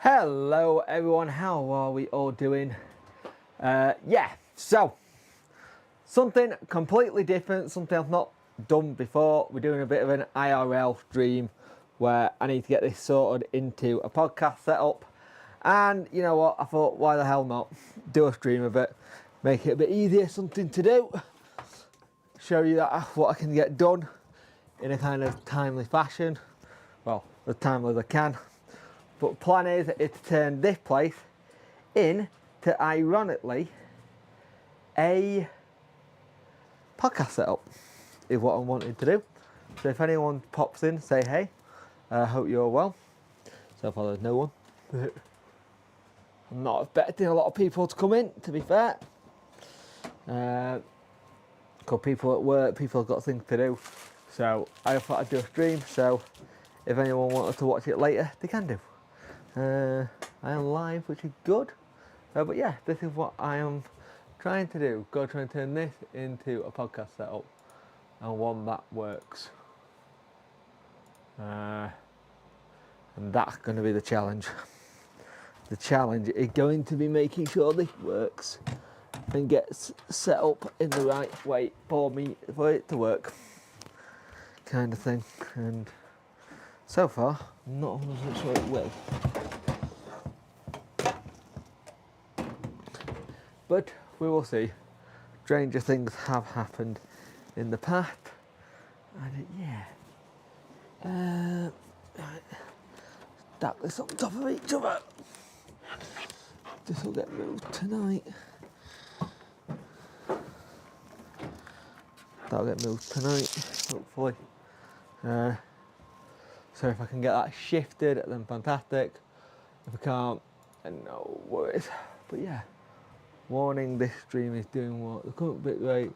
Hello everyone, how are we all doing? So something completely different, something I've not done before. We're doing a bit of an IRL stream where I need to get this sorted into a podcast setup. And you know what, I thought why the hell not do a stream of it, make it a bit easier, something to do, show you that what I can get done in a kind of timely fashion, well, as timely as I can. But plan is to turn this place into, ironically, a podcast setup, is what I'm wanting to do. So if anyone pops in, say hey, I hope you're well. So far there's no one. I'm not expecting a lot of people to come in, to be fair. Because people at work, people have got things to do. So I thought I'd do a stream, so if anyone wanted to watch it later, they can do. I am live, which is good. But yeah, this is what I am trying to do. Try and turn this into a podcast setup, and one that works. And that's going to be the challenge. The challenge is going to be making sure this works and gets set up in the right way for it to work, kind of thing. And so far, I'm not 100% sure it will. But we will see. Stranger things have happened in the past. And right. Stack this on top of each other. This will get moved tonight. That'll get moved tonight, hopefully. So if I can get that shifted, then fantastic. If I can't, then no worries. But yeah. Warning, this stream is doing what? The current bit rate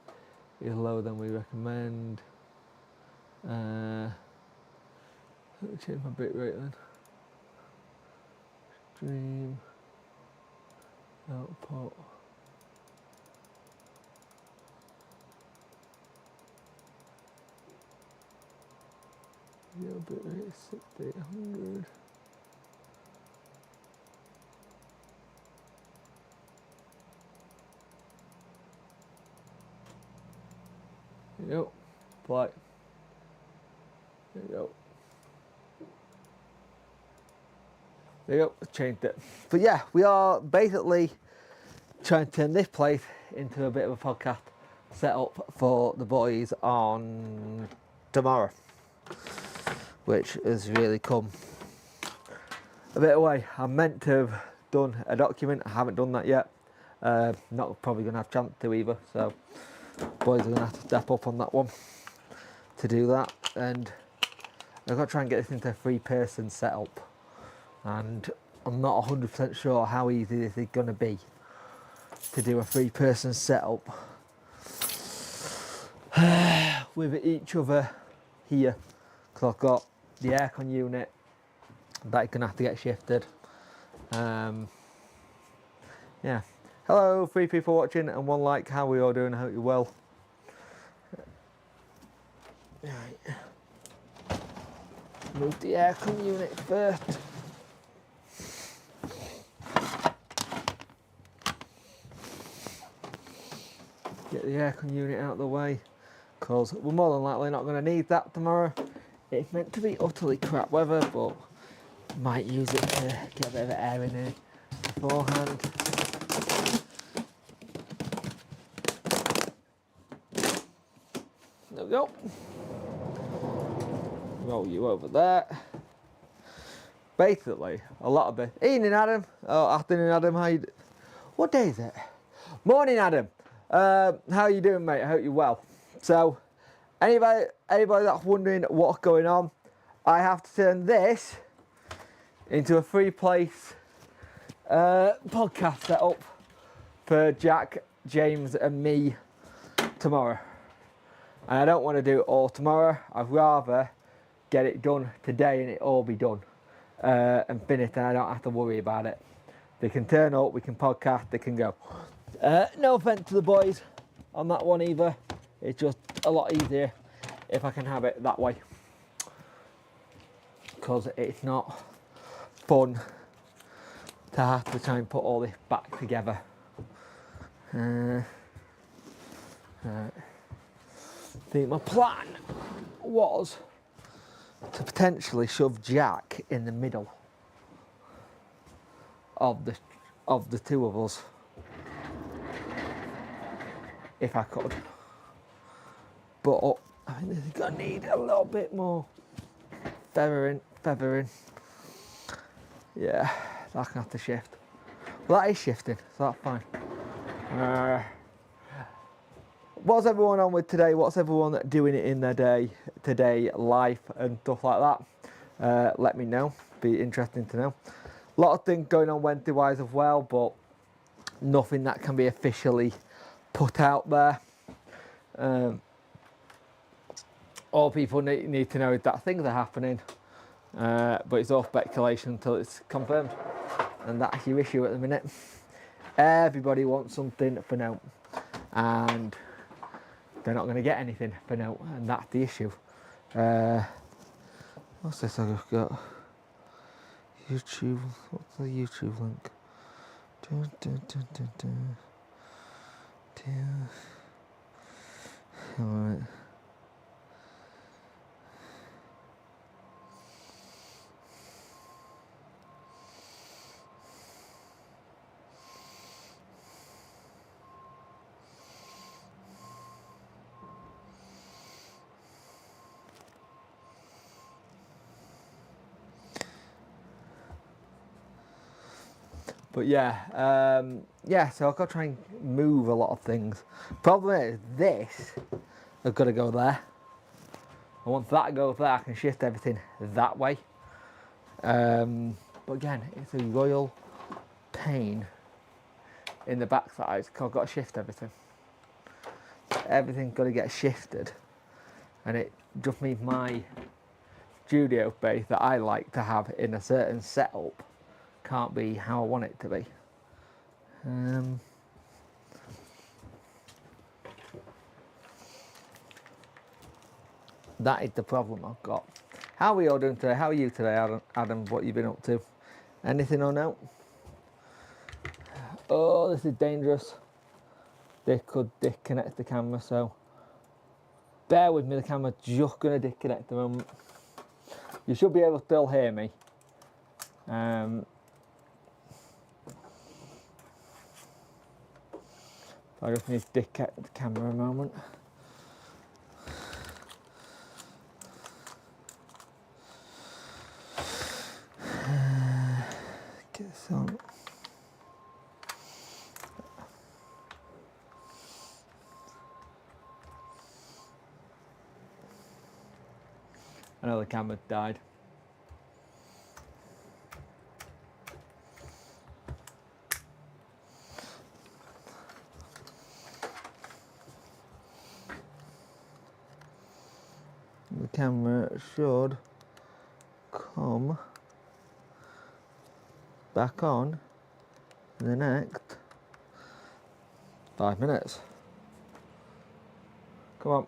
is lower than we recommend. Let me change my bit rate then. Stream output. Yeah, bit rate is 6800. There you go, play. There you go. There you go, changed it. But yeah, we are basically trying to turn this place into a bit of a podcast setup for the boys on tomorrow, which has really come a bit away. I'm meant to have done a document, I haven't done that yet. Not probably going to have a chance to either, so boys are going to have to step up on that one to do that. And I've got to try and get this into a 3-person setup, and I'm not 100% sure how easy this is going to be to do a 3-person setup with each other here, because I've got the aircon unit that is going to have to get shifted. Yeah. Hello, 3 people watching and 1 like. How are we all doing? I hope you're well. Right. Move the aircon unit first. Get the aircon unit out of the way, because we're more than likely not going to need that tomorrow. It's meant to be utterly crap weather, but might use it to get a bit of air in here beforehand. There we go. Roll you over there. Basically, a lot of it. Evening, Adam. Oh, afternoon, Adam. What day is it? Morning, Adam. How are you doing, mate? I hope you're well. So, anybody that's wondering what's going on, I have to turn this into a 3-place podcast setup for Jack, James, and me tomorrow. And I don't want to do it all tomorrow. I'd rather get it done today and it all be done and finished, and I don't have to worry about it. They can turn up, we can podcast, they can go. No offence to the boys on that one either. It's just a lot easier if I can have it that way, because it's not fun to have to try and put all this back together. I think my plan was to potentially shove Jack in the middle of the two of us, if I could. But I think this is gonna need a little bit more feathering. Yeah, that's gonna have to shift. Well, that is shifting, so that's fine. What's everyone on with today? What's everyone doing it in their day, today, life and stuff like that? Let me know. Be interesting to know. A lot of things going on Wednesday wise as well, but nothing that can be officially put out there. All people need to know is that things are happening, but it's all speculation until it's confirmed, and that's your issue at the minute. Everybody wants something for now, and they're not going to get anything for now, and that's the issue. What's this I've got? YouTube. What's the YouTube link? Alright. But yeah, so I've got to try and move a lot of things. Problem is, this has got to go there. And once that goes there, I can shift everything that way. But again, it's a royal pain in the backside because I've got to shift everything. Everything's got to get shifted. And it just means my studio space that I like to have in a certain setup can't be how I want it to be. That is the problem I've got. How are we all doing today? How are you today, Adam? What have you been up to? Anything or no? Oh, this is dangerous. They could disconnect the camera, so bear with me. The camera's just going to disconnect at the moment. You should be able to still hear me. I just need to disconnect the camera a moment. Get this on. I know the camera died. The camera should come back on in the next 5 minutes. Come on.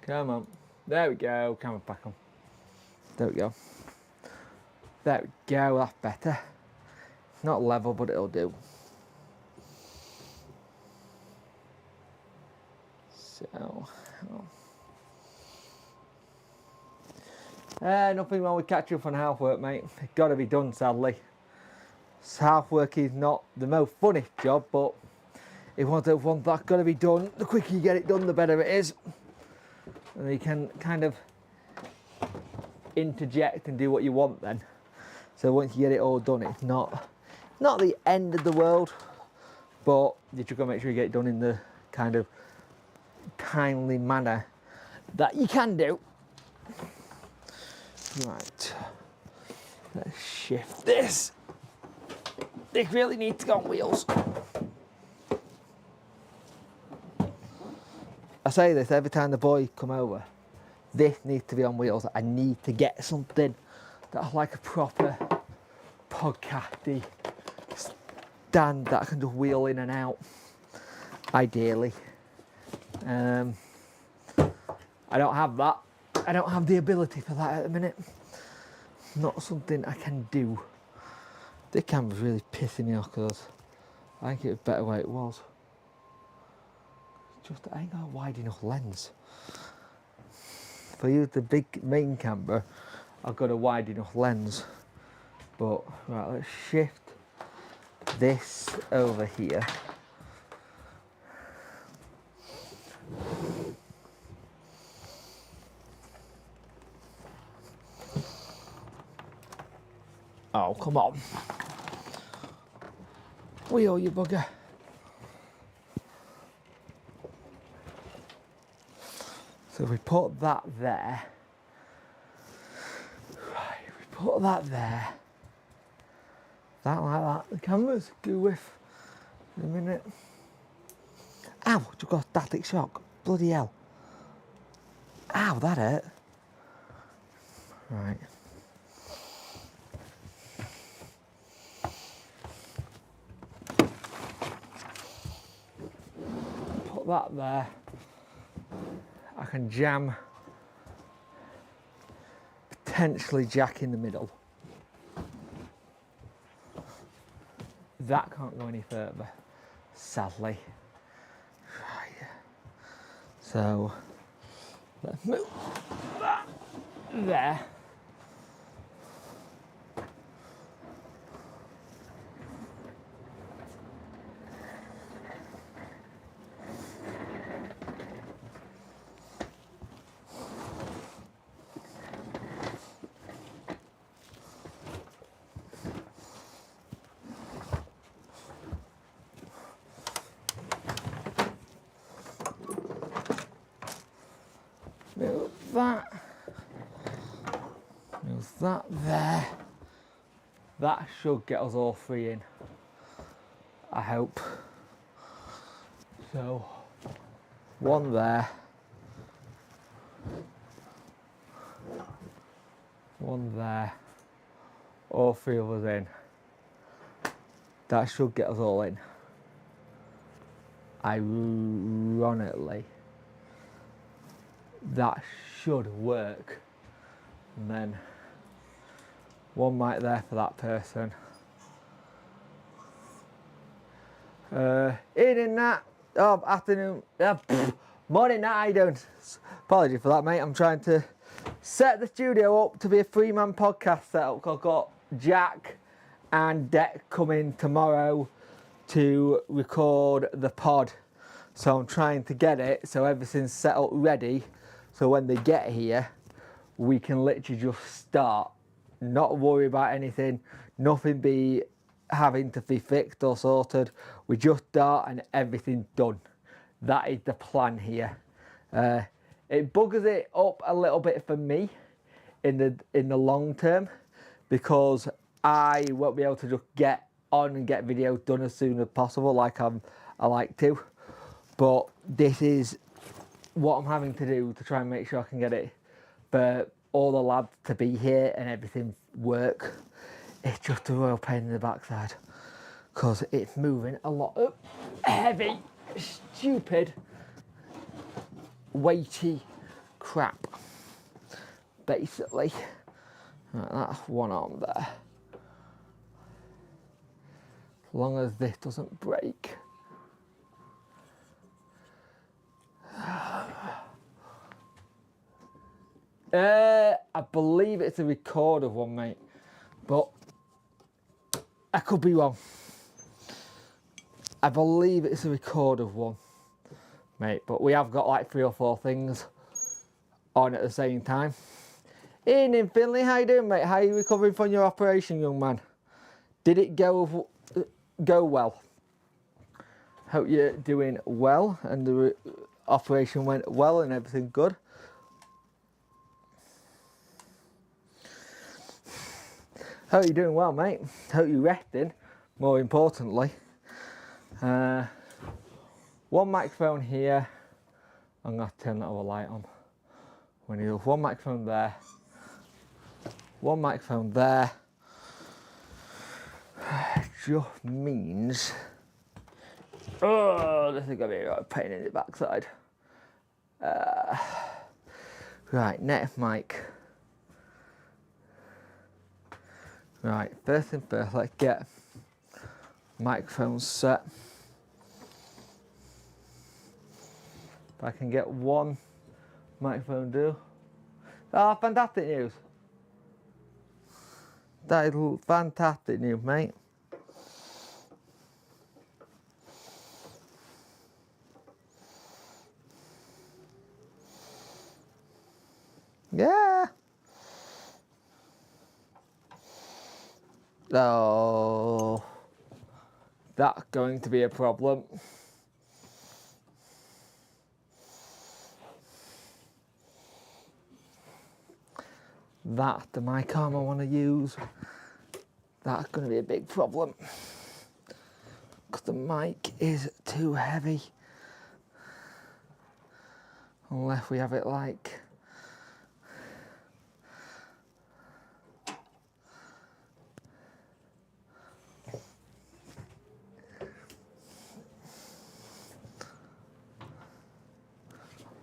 Come on. There we go. Camera back on. There we go. There we go. That's better. It's not level, but it'll do. So, nothing wrong with catching up on housework, mate. It's got to be done, sadly. Housework is not the most funny job, but it's one of those ones that's got to be done. The quicker you get it done, the better it is. And you can kind of interject and do what you want then. So once you get it all done, it's not the end of the world, but you just got to make sure you get it done in the kind of timely manner that you can do. Right, let's shift this. This really needs to go on wheels. I say this every time the boys come over. This needs to be on wheels. I need to get something that's like a proper podcasty stand that I can just wheel in and out, ideally. I don't have that, I don't have the ability for that at the minute. Not something I can do. This camera's really pissing me off because I think it was better where it was. Just I ain't got a wide enough lens. If I use the big main camera, I've got a wide enough lens. But right, let's shift this over here. Oh, come on. Wheel, you bugger. So if we put that there, right, if we put that there, that like that, the camera's go with in a minute. Ow, just got a static shock, bloody hell. Ow, that hurt. Right. Put that there. I can jam, potentially jack in the middle. That can't go any further, sadly. Right. So, let's move that there. Move that there. That should get us all three in, I hope. So, one there. One there. All three of us in. That should get us all in. Ironically, that should work. And then one mic there for that person. Evening, Nat. Oh, afternoon. Morning, Nat. How you doing? Apology for that, mate. I'm trying to set the studio up to be a three-man podcast setup. I've got Jack and Deck coming tomorrow to record the pod. So I'm trying to get it so everything's set up ready. So when they get here, we can literally just start. Not worry about anything. Nothing be having to be fixed or sorted. We just start and everything's done. That is the plan here. It buggers it up a little bit for me in the long term because I won't be able to just get on and get videos done as soon as possible like I like to. But this is what I'm having to do to try and make sure I can get it for all the lads to be here and everything work. It's just a real pain in the backside because it's moving a lot of heavy, stupid, weighty crap, basically. Right, that's one arm there. As long as this doesn't break. I believe it's a recorded one, mate, but I could be wrong. I believe it's a recorded one, mate, but we have got like 3 or 4 things on at the same time. Evening, Finley, how you doing, mate? How are you recovering from your operation, young man? Did it go well? Hope you're doing well and the operation went well and everything good. Hope you're doing well, mate. Hope you're resting, more importantly. One microphone here. I'm going to turn that other light on. When you have one microphone there. One microphone there. Just means... Oh, this is going to be a pain in the backside. Right, next mic. Right, first thing first, let's get microphones set. If I can get one microphone do. Oh, fantastic news. That is fantastic news, mate. Yeah. Oh, that's going to be a problem. That's the mic arm I want to use. That's going to be a big problem because the mic is too heavy. Unless we have it like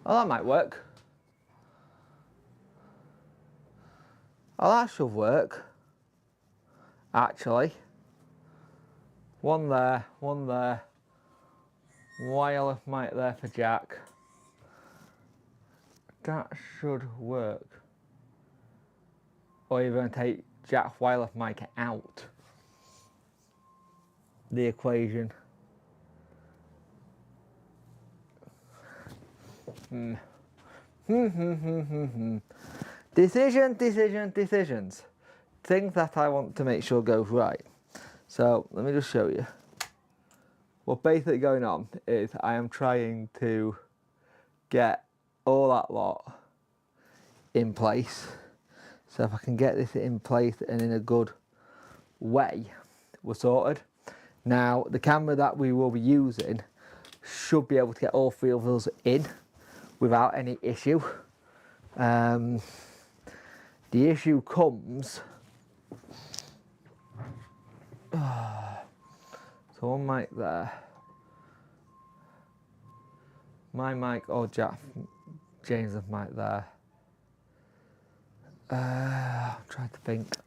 oh, that might work. Oh, that should work. Actually. One there, one there. Wireless mic there for jack. That should work. Or you're going to take jack wireless mic out the equation. Decisions. Things that I want to make sure goes right. So let me just show you. What's basically going on is I am trying to get all that lot in place. So if I can get this in place and in a good way, we're sorted. Now the camera that we will be using should be able to get all three of us in without any issue. The issue comes, so one mic there, my mic or James's mic there. I'm trying to think.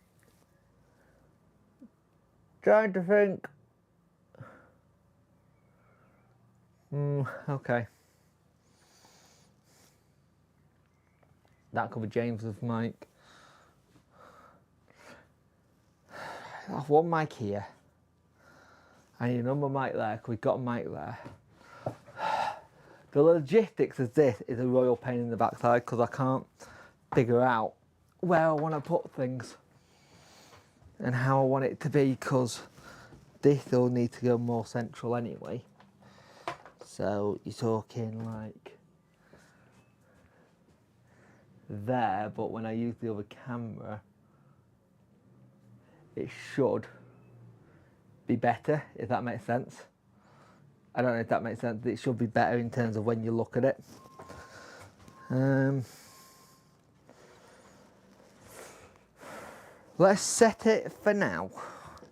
Okay. That could be James's mic. I have one mic here. I need another mic there because we've got a mic there. The logistics of this is a royal pain in the backside because I can't figure out where I want to put things and how I want it to be because this will need to go more central anyway. So you're talking like there, but when I use the other camera, it should be better, if that makes sense. I don't know if that makes sense. It should be better in terms of when you look at it. Let's set it for now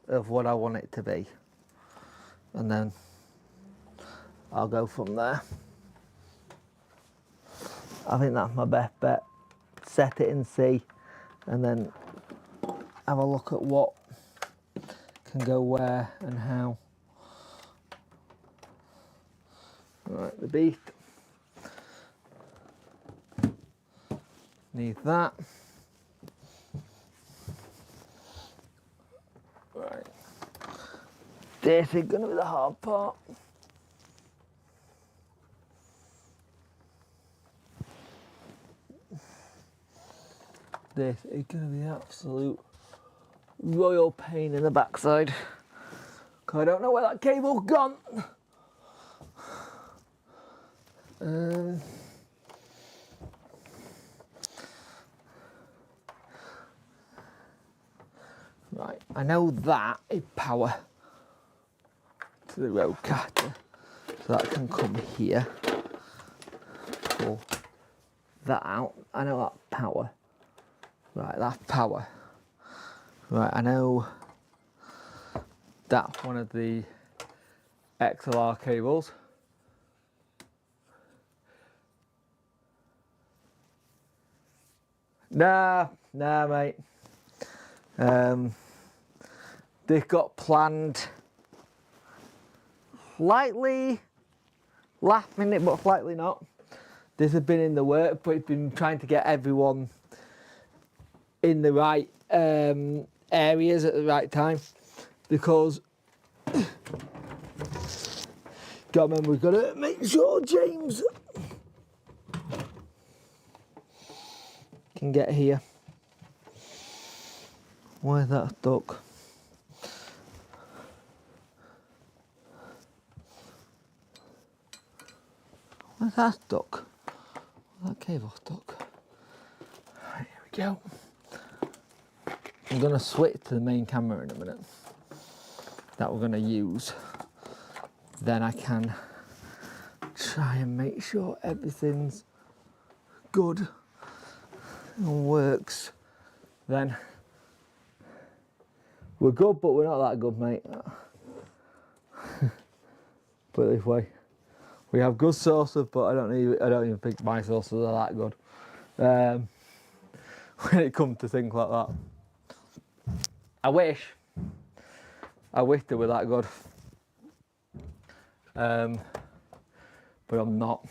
of what I want it to be, and then I'll go from there. I think that's my best bet. Set it and see, and then have a look at what can go where and how. Right, the beast need that. Right, this is going to be the hard part. This is going to be the absolute royal pain in the backside. Cause I don't know where that cable's gone. Right, I know that is power to the roadcaster, so that can come here. Pull that out. I know that's power. Right, that's power. Right, I know that's one of the XLR cables. Nah, mate. They've got planned slightly last minute, but slightly not. This has been in the work, but it's been trying to get everyone in the right areas at the right time, because gotta remember, we've got to make sure James can get here. Why is that stuck? Where's that stuck? Where's that cable stuck? Right, here we go. I'm going to switch to the main camera in a minute that we're going to use. Then I can try and make sure everything's good and works. Then we're good, but we're not that good, mate. Put it this way. We have good sources, but I don't even think my sources are that good. When it comes to things like that. I wish they were that good. But I'm not,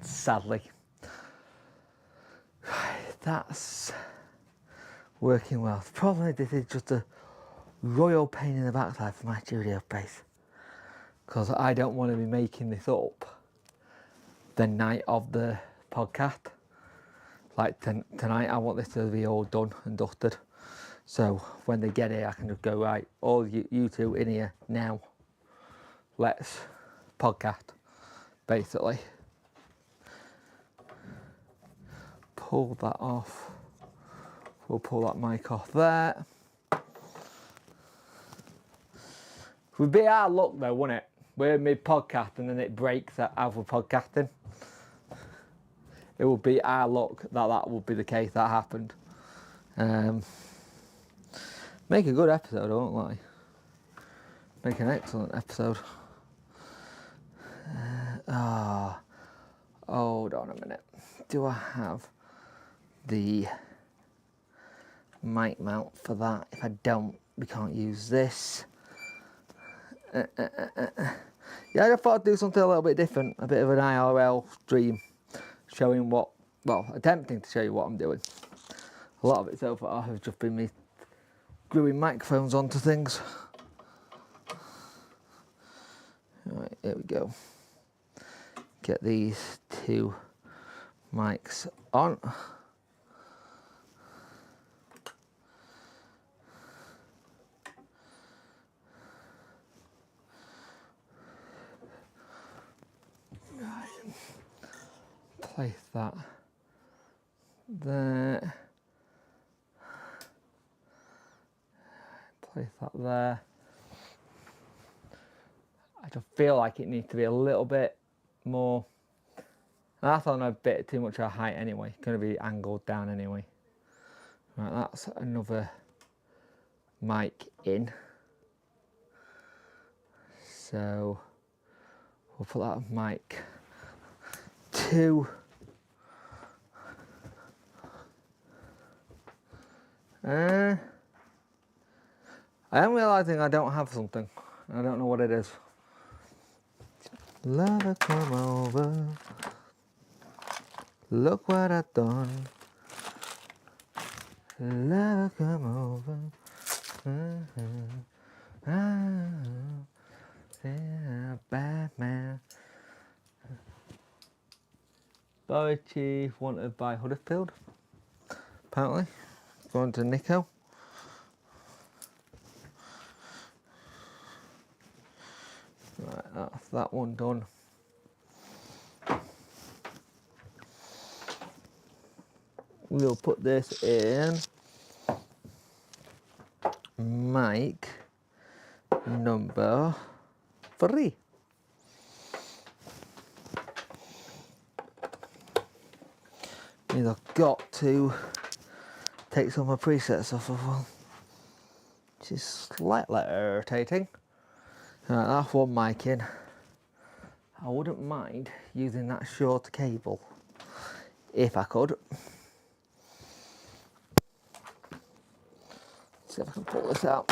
sadly. That's working well. Probably this is just a royal pain in the backside for my studio space, because I don't want to be making this up the night of the podcast. Like tonight, I want this to be all done and dusted. So when they get here, I can just go, right, all you two in here now. Let's podcast, basically. Pull that off. We'll pull that mic off there. It would be our luck though, wouldn't it? We're mid-podcast and then it breaks as we're podcasting. It would be our luck that would be the case, that happened. Make a good episode, I won't lie. Make an excellent episode. Hold on a minute. Do I have the mic mount for that? If I don't, we can't use this. Yeah, I thought I'd do something a little bit different, a bit of an IRL stream, showing attempting to show you what I'm doing. A lot of it so far has just been me gluing microphones onto things. Alright, here we go. Get these two mics on. Place that there. Place that there. I just feel like it needs to be a little bit more. That's on a bit too much of a height anyway. It's going to be angled down anyway. Right, that's another mic in. So we'll put that mic to I am realising I don't have something. I don't know what it is. Lover, come over. Look what I've done. Lover, come over. Batman. Boy Chief wanted by Huddersfield. Apparently. Going to Nico. Right, that's that one done. We'll put this in mic number 3. Means I've got to take some of my presets off of one, which is slightly irritating. Right, that's one mic in. I wouldn't mind using that short cable if I could. see if I can pull this out.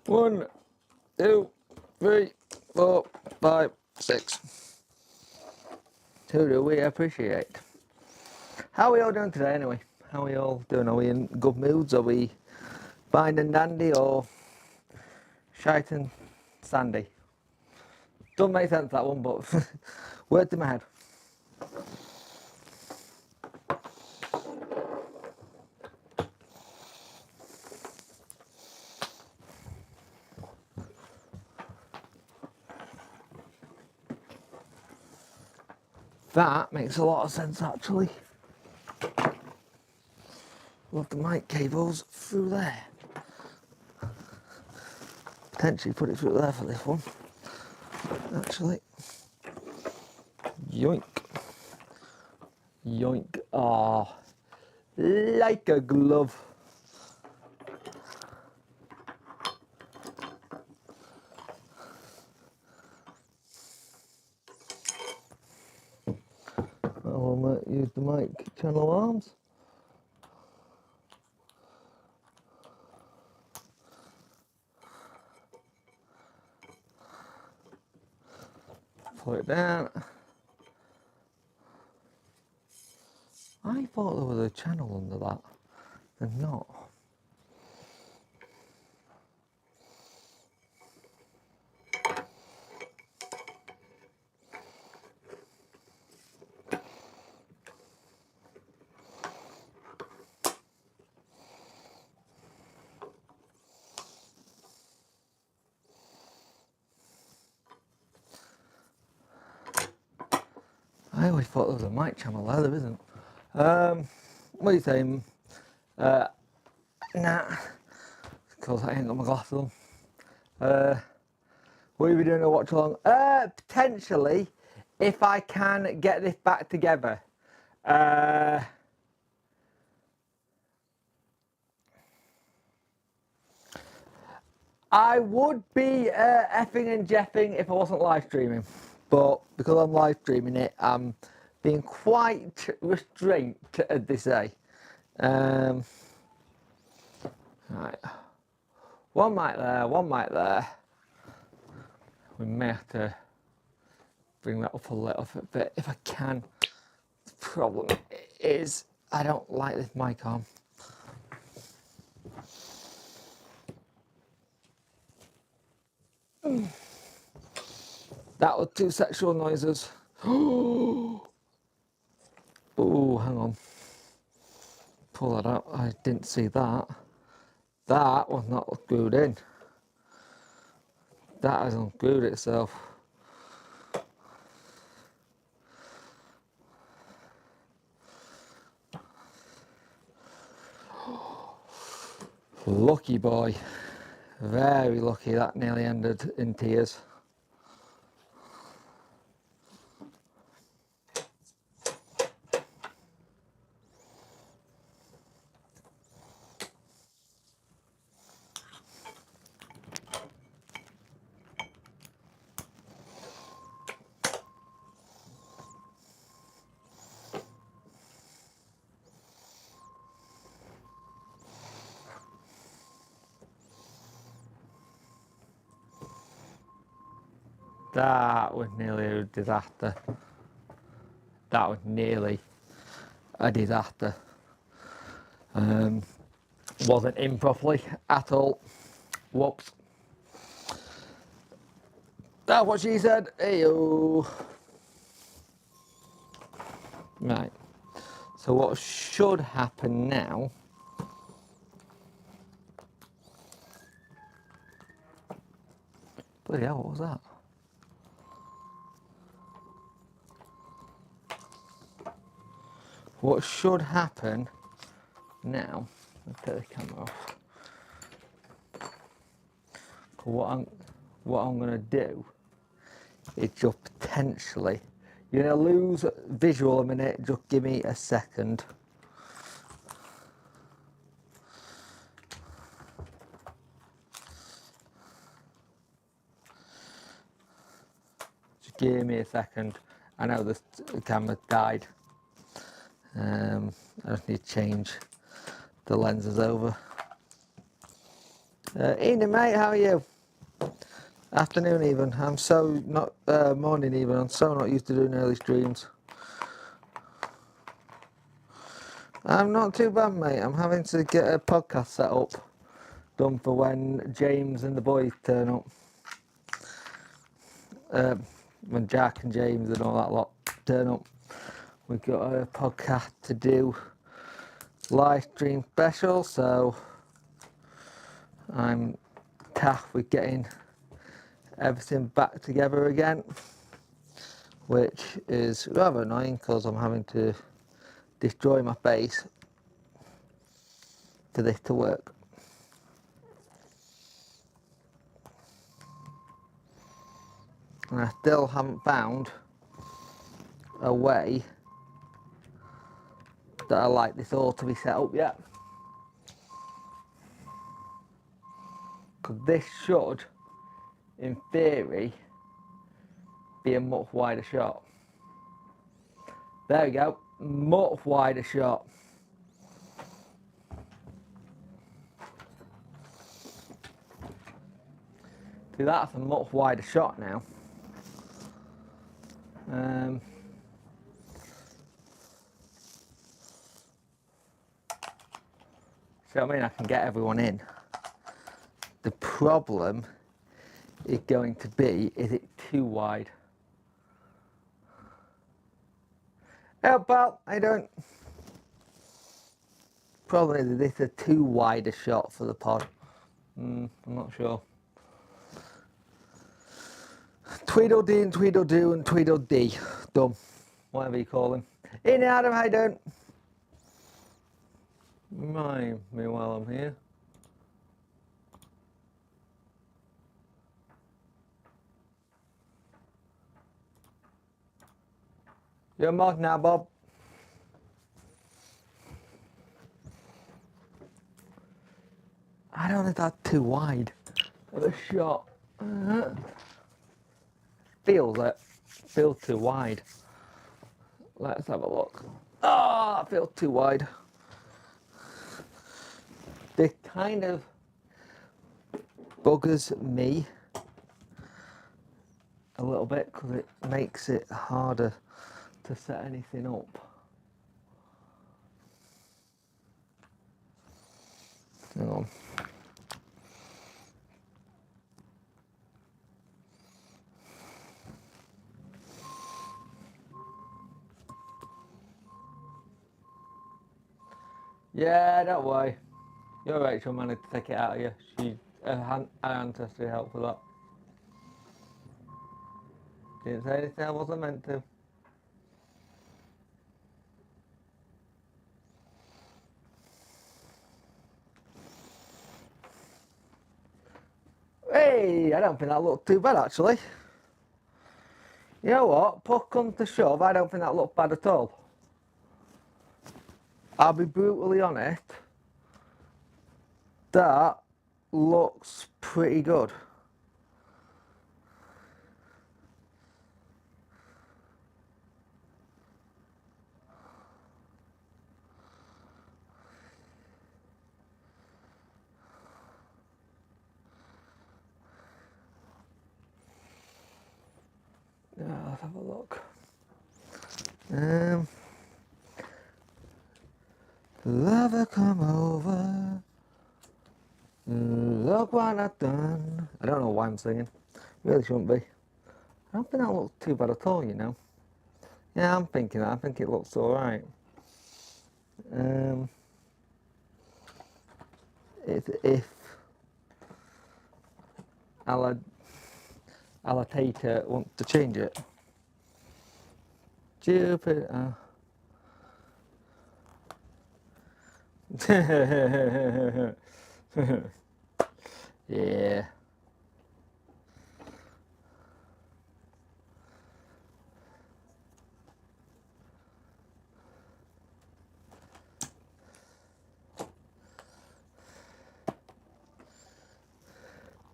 1, 2, 3, 4, 5, 6. Who do we appreciate? How are we all doing today anyway? How are we all doing? Are we in good moods? Are we fine and dandy or shite and sandy? Doesn't make sense that one, but word to my head. That makes a lot of sense actually. Love the mic cables through there. Potentially put it through there for this one. Actually. Yoink. Yoink. Ah, like a glove. I'll use the mic channel arms. Pull it down. I thought there was a channel under that. There's not. I always thought there was a mic channel there, there isn't. What are you saying? Nah, because I ain't got my glasses on. What are we doing a watch along? Potentially, if I can get this back together. I would be effing and jeffing if I wasn't live streaming, but because I'm live streaming it, I'm being quite restrained at this day. Right, one mic there, one mic there. We may have to bring that up a little bit if I can. The problem is I don't like this mic arm. That was 2 sexual noises. Oh, hang on. Pull that out. I didn't see that. That was not glued in. That has unglued itself. Lucky boy. Very lucky that nearly ended in tears. That was nearly a disaster. That was nearly a disaster. Wasn't in properly at all. Whoops. That's what she said. Heyo. Right. So what should happen now? Bloody hell, what was that? What should happen now? Let's take the camera off. What I'm gonna do is just potentially. You're gonna lose visual a minute. Just give me a second. Just give me a second. I know the camera died. I just need to change the lenses over. Evening mate, how are you? Afternoon even. I'm so not morning even. I'm so not used to doing early streams. I'm not too bad, mate. I'm having to get a podcast set up, done for when James and the boys turn up. When Jack and James and all that lot turn up, we've got a podcast to do, live stream special. So I'm tasked with getting everything back together again, which is rather annoying because I'm having to destroy my base for this to work. And I still haven't found a way that I like this all to be set up yet. Because this should, in theory, be a much wider shot. There we go, much wider shot. See, that's a much wider shot now. So I mean, I can get everyone in. The problem is going to be, is it too wide? Oh, pal, I don't. Problem is this a too wide a shot for the pod. I'm not sure. Tweedledee and Tweedledoo and Tweedledee. Dumb. Whatever you call him. In Adam, I don't. Remind me while I'm here. You're mod now, Bob. I don't think that's too wide of a shot. Feels too wide. Let's have a look. Oh, that feels too wide. This kind of buggers me a little bit because it makes it harder to set anything up. Hang on. Yeah, don't worry. Your Rachel managed to take it out of you. She had ancestry help with that. Didn't say anything I wasn't meant to. Hey, I don't think that looked too bad actually. You know what? Push comes to shove, I don't think that looked bad at all. I'll be brutally honest. That looks pretty good. Let's have a look. Lover, come over. Look what I've done. I don't know why I'm singing. Really shouldn't be. I don't think that looks too bad at all, you know. Yeah, I'm thinking that. I think it looks alright. If Allotator wants to change it. Jupiter. Yeah.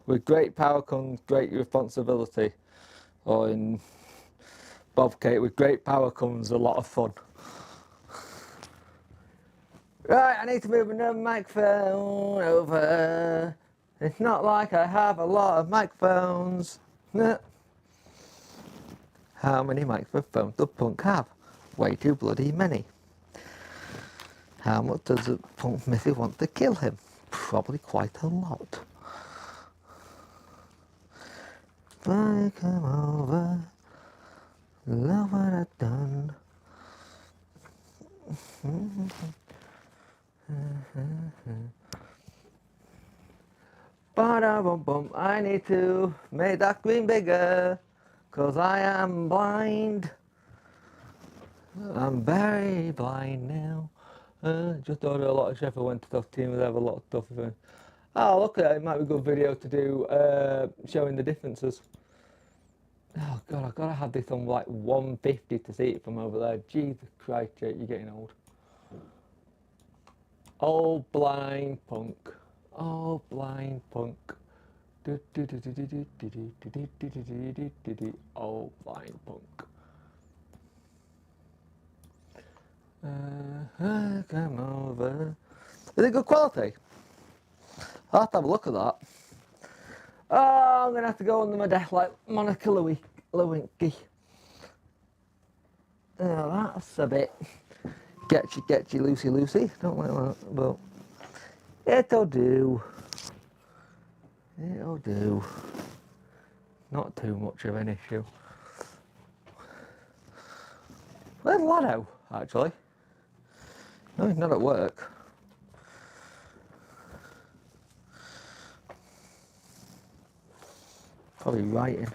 With great power comes great responsibility. Or in Bob Kate, with great power comes a lot of fun. Right, I need to move another microphone over. It's not like I have a lot of microphones. How many microphones does Punk have? Way too bloody many. How much does the Punk Missy want to kill him? Probably quite a lot. If I come over, love what I've done. Ba-da-bum-bum, I need to make that screen bigger, 'cause I am blind. I'm very blind now. Just ordered a lot of Sheffield Wednesday stuff. Team will have a lot of stuff. Oh, look at that. It might be a good video to do showing the differences. Oh, God, I've got to have this on like 150 to see it from over there. Jesus Christ, Jake, you're getting old. Old blind punk. Old blind punk. Old blind punk. Come over. Is it good quality? I'll have to have a look at that. Oh, I'm going to have to go under my desk like Monica Lewinsky. Oh, that's a bit get you loosey. Don't like that, but it'll do. It'll do. Not too much of an issue. Where's Lado, actually? No, he's not at work. Probably writing.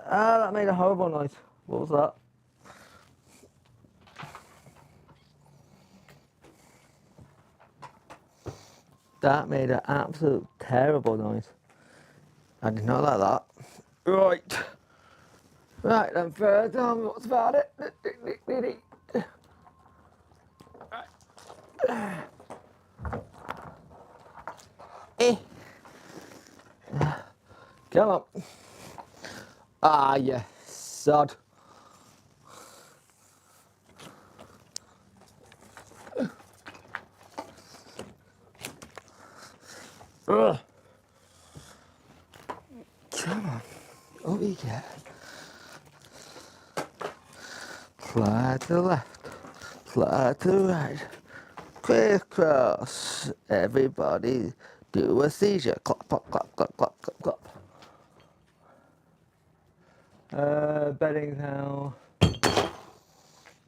Ah, that made a horrible noise. What was that? That made an absolute terrible noise. I did not like that. Right. Right then, first, tell me what's about it. Come on. Ah, yeah, sod. Ugh. Come on. Over you get. Slide to the left. Slide to the right. Crisscross. Everybody do a seizure. Clap, clap, clap, clap, clap, clap, clap. Bedding now.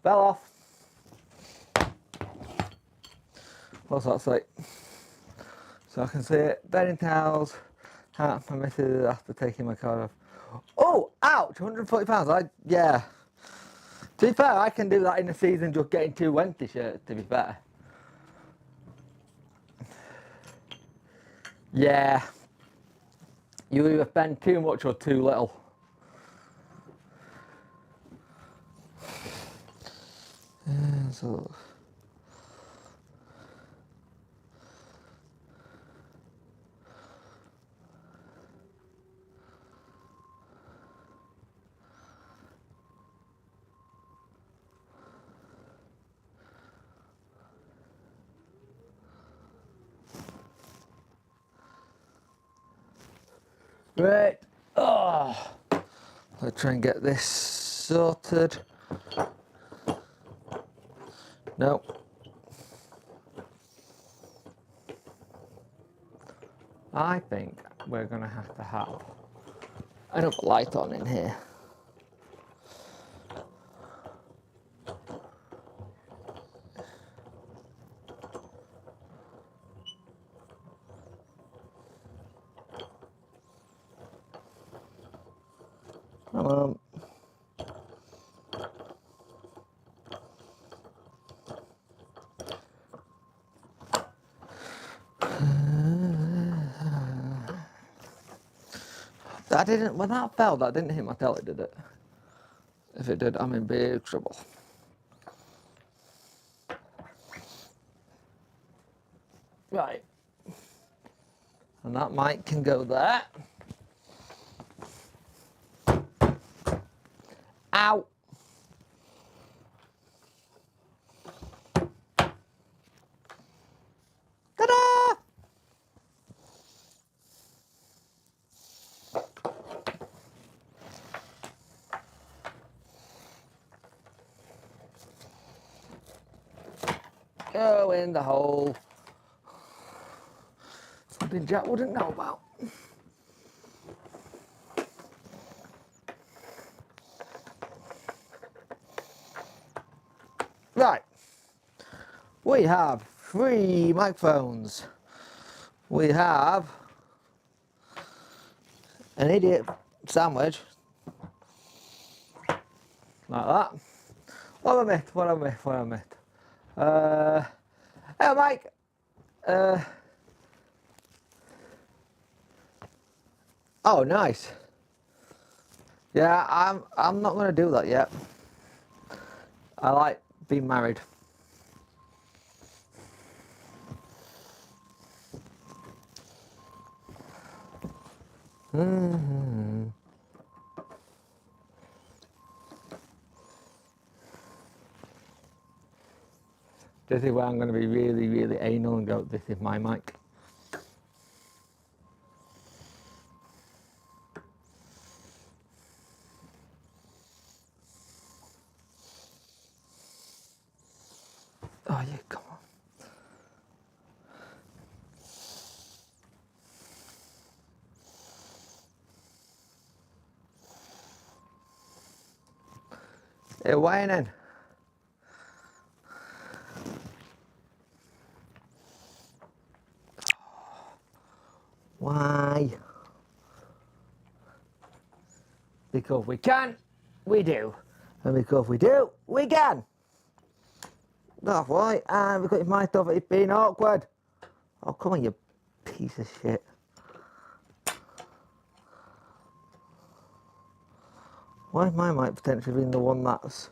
Fell off. What's that say? So I can see it. Bedding towels. Hat for missus after taking my card off. Oh, ouch! £140. Yeah. To be fair, I can do that in the season just getting 2 Wednesday shirts, to be fair. Yeah. You either spend too much or too little. So. Right. Oh. Let's try and get this sorted. No. I think we're going to have another light on in here. Come on. When that fell, that didn't hit my telly, did it? If it did, I'm in big trouble. Right. And that mic can go there. Ow! go in the hole. Something Jack wouldn't know about. Right. We have 3 microphones. We have an idiot sandwich. Like that. What have I missed? Hey Mike. Oh, nice. Yeah, I'm not gonna do that yet. I like being married. This is where I'm going to be really, really anal and go, this is my mic. Oh yeah, come on. Hey, whining. Why? Because we can, we do. And because we do, we can. That's why. And because it's my stuff, it's being awkward. Oh, come on, you piece of shit. Why is my mic potentially being the one that's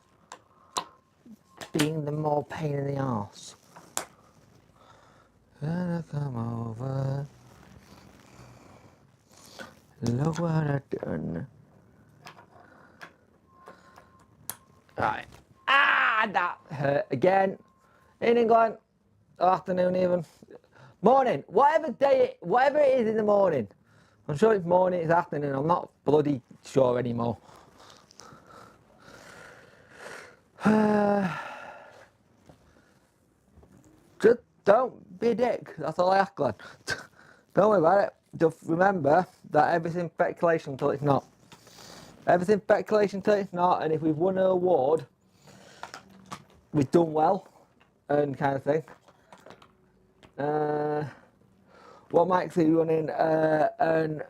being the more pain in the arse? Gonna come over. Look what I've done. Right. Ah, that hurt again. In England, afternoon even. Morning. Whatever it is in the morning. I'm sure it's morning, it's afternoon. I'm not bloody sure anymore. Just don't be a dick. That's all I ask, lad. Don't worry about it. Just remember that everything's speculation until it's not. Everything's speculation until it's not, and if we've won an award, we've done well, and kind of thing. What mics are you running? And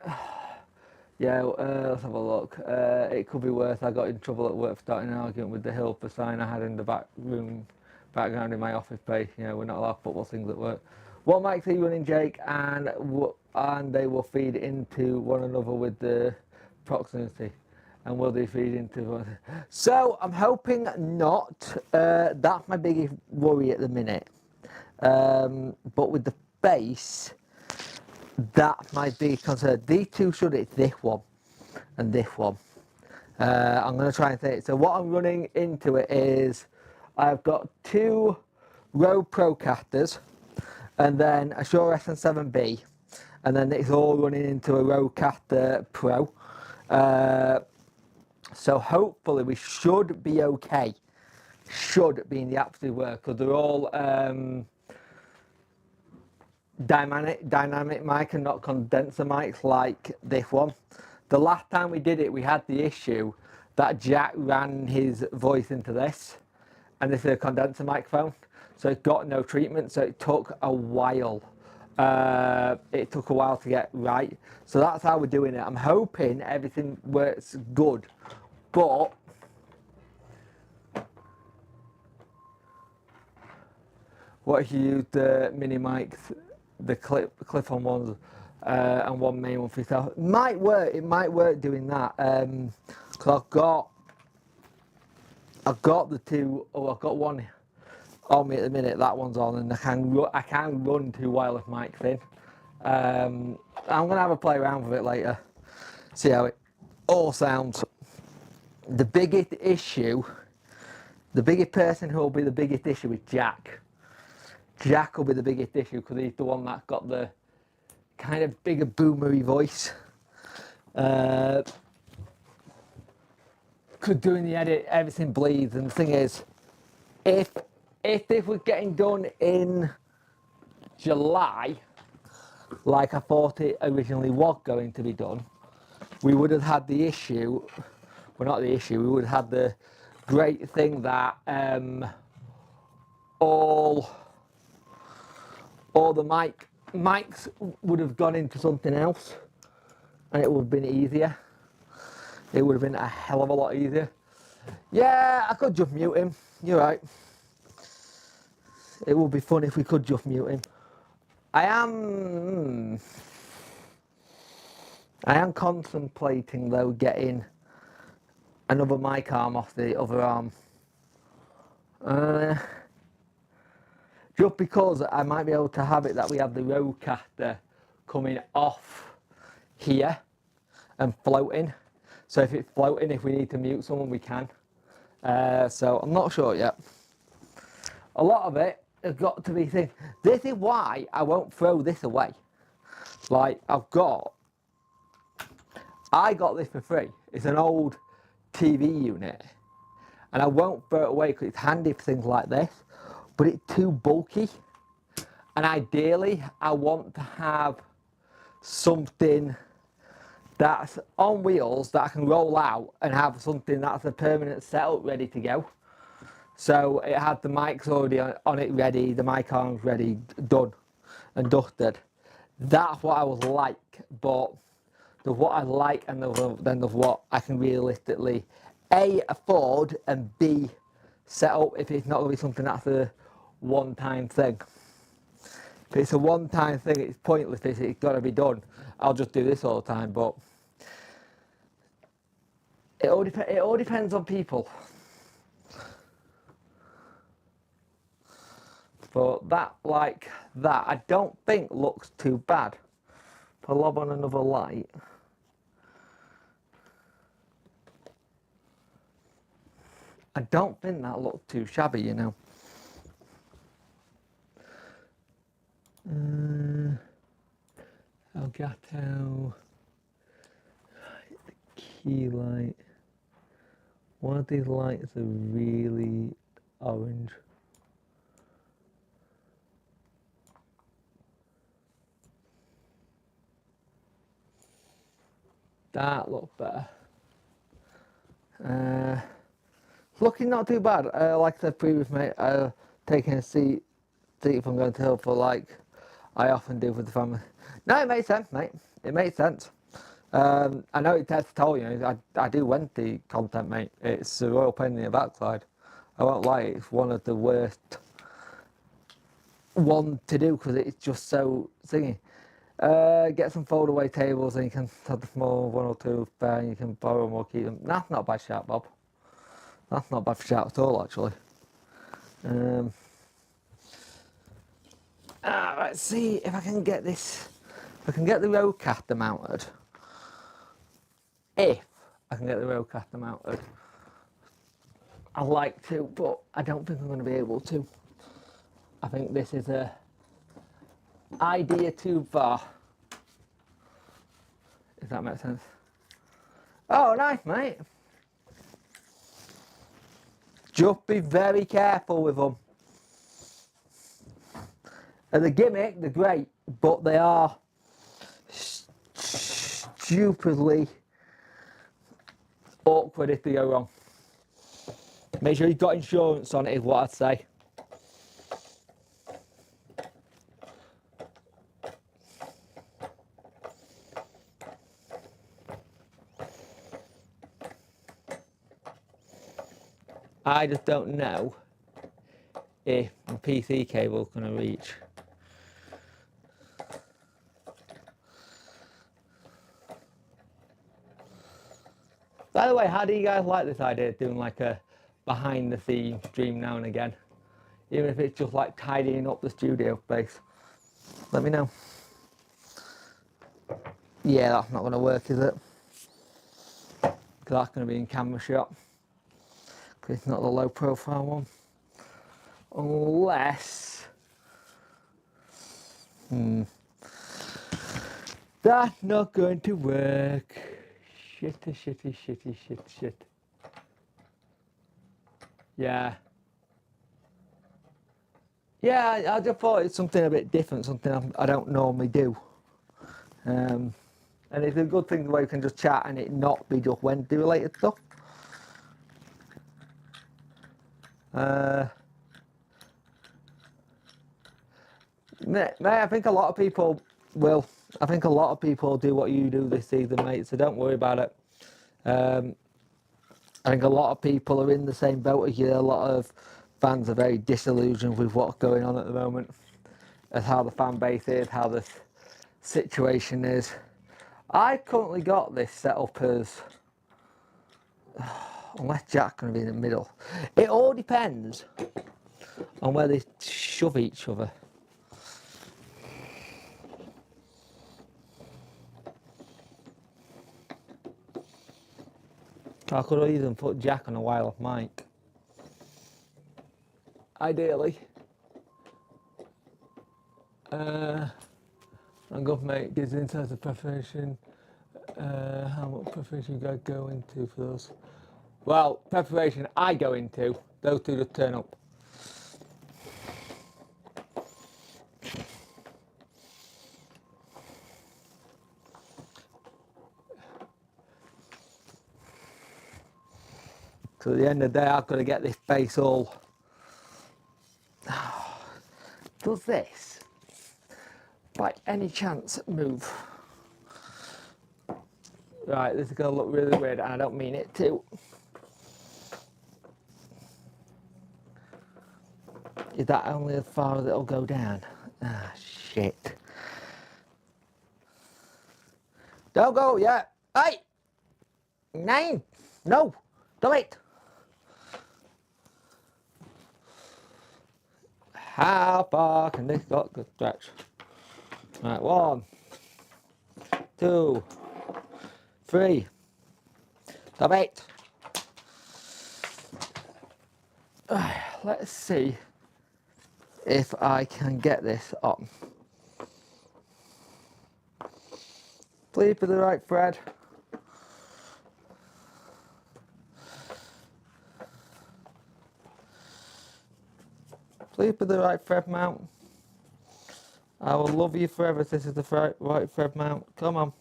yeah, let's have a look. It could be worse. I got in trouble at work for starting an argument with the helper sign I had in the background in my office space. You know, we're not allowed to put those things at work. What mics are you running, Jake? And they will feed into one another with the proximity. And will they feed into one? So I'm hoping not. That's my biggest worry at the minute. But with the bass, that might be concerned. These two should, it's this one and this one. I'm going to try and think. So what I'm running into it is I've got 2 Rode Procasters and then a Shure SM7B, and then it's all running into a Rodecaster Pro. So hopefully we should be okay. Should be in the absolute work, because they're all dynamic mic and not condenser mics like this one. The last time we did it, we had the issue that Jack ran his voice into this, and this is a condenser microphone, so it got no treatment, so it took a while. It took a while to get right, so that's how we're doing it. I'm hoping everything works good, but what if you use the mini mics, the clip-on ones, and one main one for yourself? It might work doing that. Cause I've got the 2. Oh, I've got one on me at the minute. That one's on, and I can run 2 wireless mics in. I'm gonna have a play around with it later, see how it all sounds. The biggest issue, the biggest person who will be the biggest issue is Jack. Jack will be the biggest issue because he's the one that's got the kind of bigger boomery voice. Because doing the edit, everything bleeds. And the thing is, if if this was getting done in July, like I thought it originally was going to be done, we would have had the issue, well not the issue, we would have had the great thing that all the mics would have gone into something else and it would have been easier. It would have been a hell of a lot easier. Yeah, I could just mute him, you're right. It would be fun if we could just mute him. I am contemplating though getting another mic arm off the other arm. Just because I might be able to have it that we have the roadcaster coming off here and floating. So if it's floating, if we need to mute someone, we can. So I'm not sure yet. A lot of it has got to be things. This is why I won't throw this away. Like I got this for free. It's an old TV unit. And I won't throw it away because it's handy for things like this. But it's too bulky. And ideally, I want to have something that's on wheels that I can roll out and have something that's a permanent setup ready to go. So it had the mics already on it ready, the mic arms ready, done and dusted. That's what I was like, but there's what I like and then there's what I can realistically A, afford and B, set up if it's not going to be something that's a one-time thing. If it's a one-time thing, it's pointless, it's got to be done. I'll just do this all the time, but it all depends on people. But that, like that, I don't think looks too bad. If I lob on another light. I don't think that looks too shabby, you know. Elgato. The key light. One of these lights are really orange. That looks better. Looking not too bad. Like I said previously, mate, taking a seat if I'm going to help for like I often do with the family. No, it makes sense, mate. It makes sense. I know it has to tell you, I do want the content, mate. It's a royal pain in the backside. I won't lie, it's one of the worst one to do because it's just so thingy. Get some fold away tables and you can have the small one or two spare and you can borrow them or keep them. That's not a bad shout, Bob. That's not a bad shout at all, actually. Let's see if I can get this. If I can get the roadcaster mounted. If I can get the roadcaster mounted. I'd like to, but I don't think I'm going to be able to. I think this is a idea too far. If that makes sense. Oh, nice, mate. Just be very careful with them. As a gimmick, they're great, but they are stupidly awkward if they go wrong. Make sure you've got insurance on it is what I'd say. I just don't know if the PC cable is going to reach. By the way, how do you guys like this idea of doing like a behind the scenes stream now and again? Even if it's just like tidying up the studio space. Let me know. Yeah, that's not going to work, is it? Because that's going to be in camera shot. Because it's not the low profile one. Unless... That's not going to work. Shit. Yeah. Yeah, I just thought it's something a bit different, something I don't normally do. And it's a good thing the way you can just chat and it not be just Wednesday related stuff. Mate, I think a lot of people will. I think a lot of people do what you do this season, mate, so don't worry about it. I think a lot of people are in the same boat as you. A lot of fans are very disillusioned with what's going on at the moment, as how the fan base is, how the situation is. I currently got this set up as, unless Jack's going to be in the middle. It all depends on where they shove each other. I could even put Jack on a wireless mic. Ideally. I'm going to make gives insights of preparation. How much preparation you guys go into for those? Well, preparation I go into, those two just turn up. So at the end of the day, I've got to get this base all. Does this, by any chance, move? Right, this is going to look really weird, and I don't mean it to. Is that only as far as it'll go down? Ah, shit. Don't go yet. Hey! 9! No! Do it! How far can this got to stretch? Right, 1, 2, 3. Stop it. Let's see if I can get this on. Please for the right thread. Please for the right thread mount. I will love you forever if this is the right thread mount. Come on.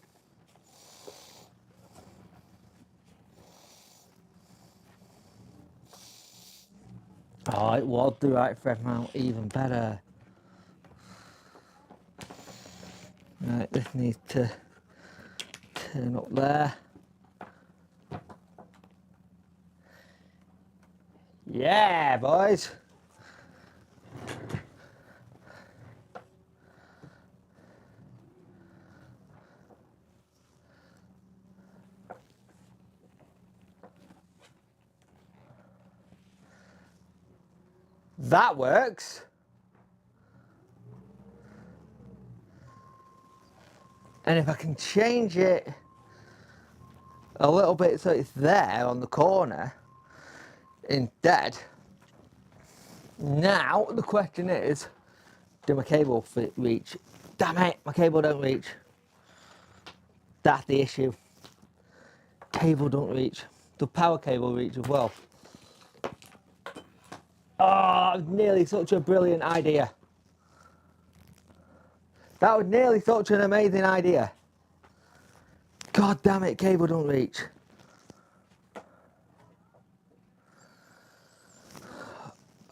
Oh, it was the right thread mount, even better. Right, this needs to turn up there. Yeah, boys. That works. And if I can change it a little bit so it's there on the corner instead. Now the question is, do my cable reach? Damn it, my cable don't reach. That's the issue. Cable don't reach. The power cable reach as well. Oh, nearly such a brilliant idea. That was nearly such an amazing idea. God damn it, cable don't reach.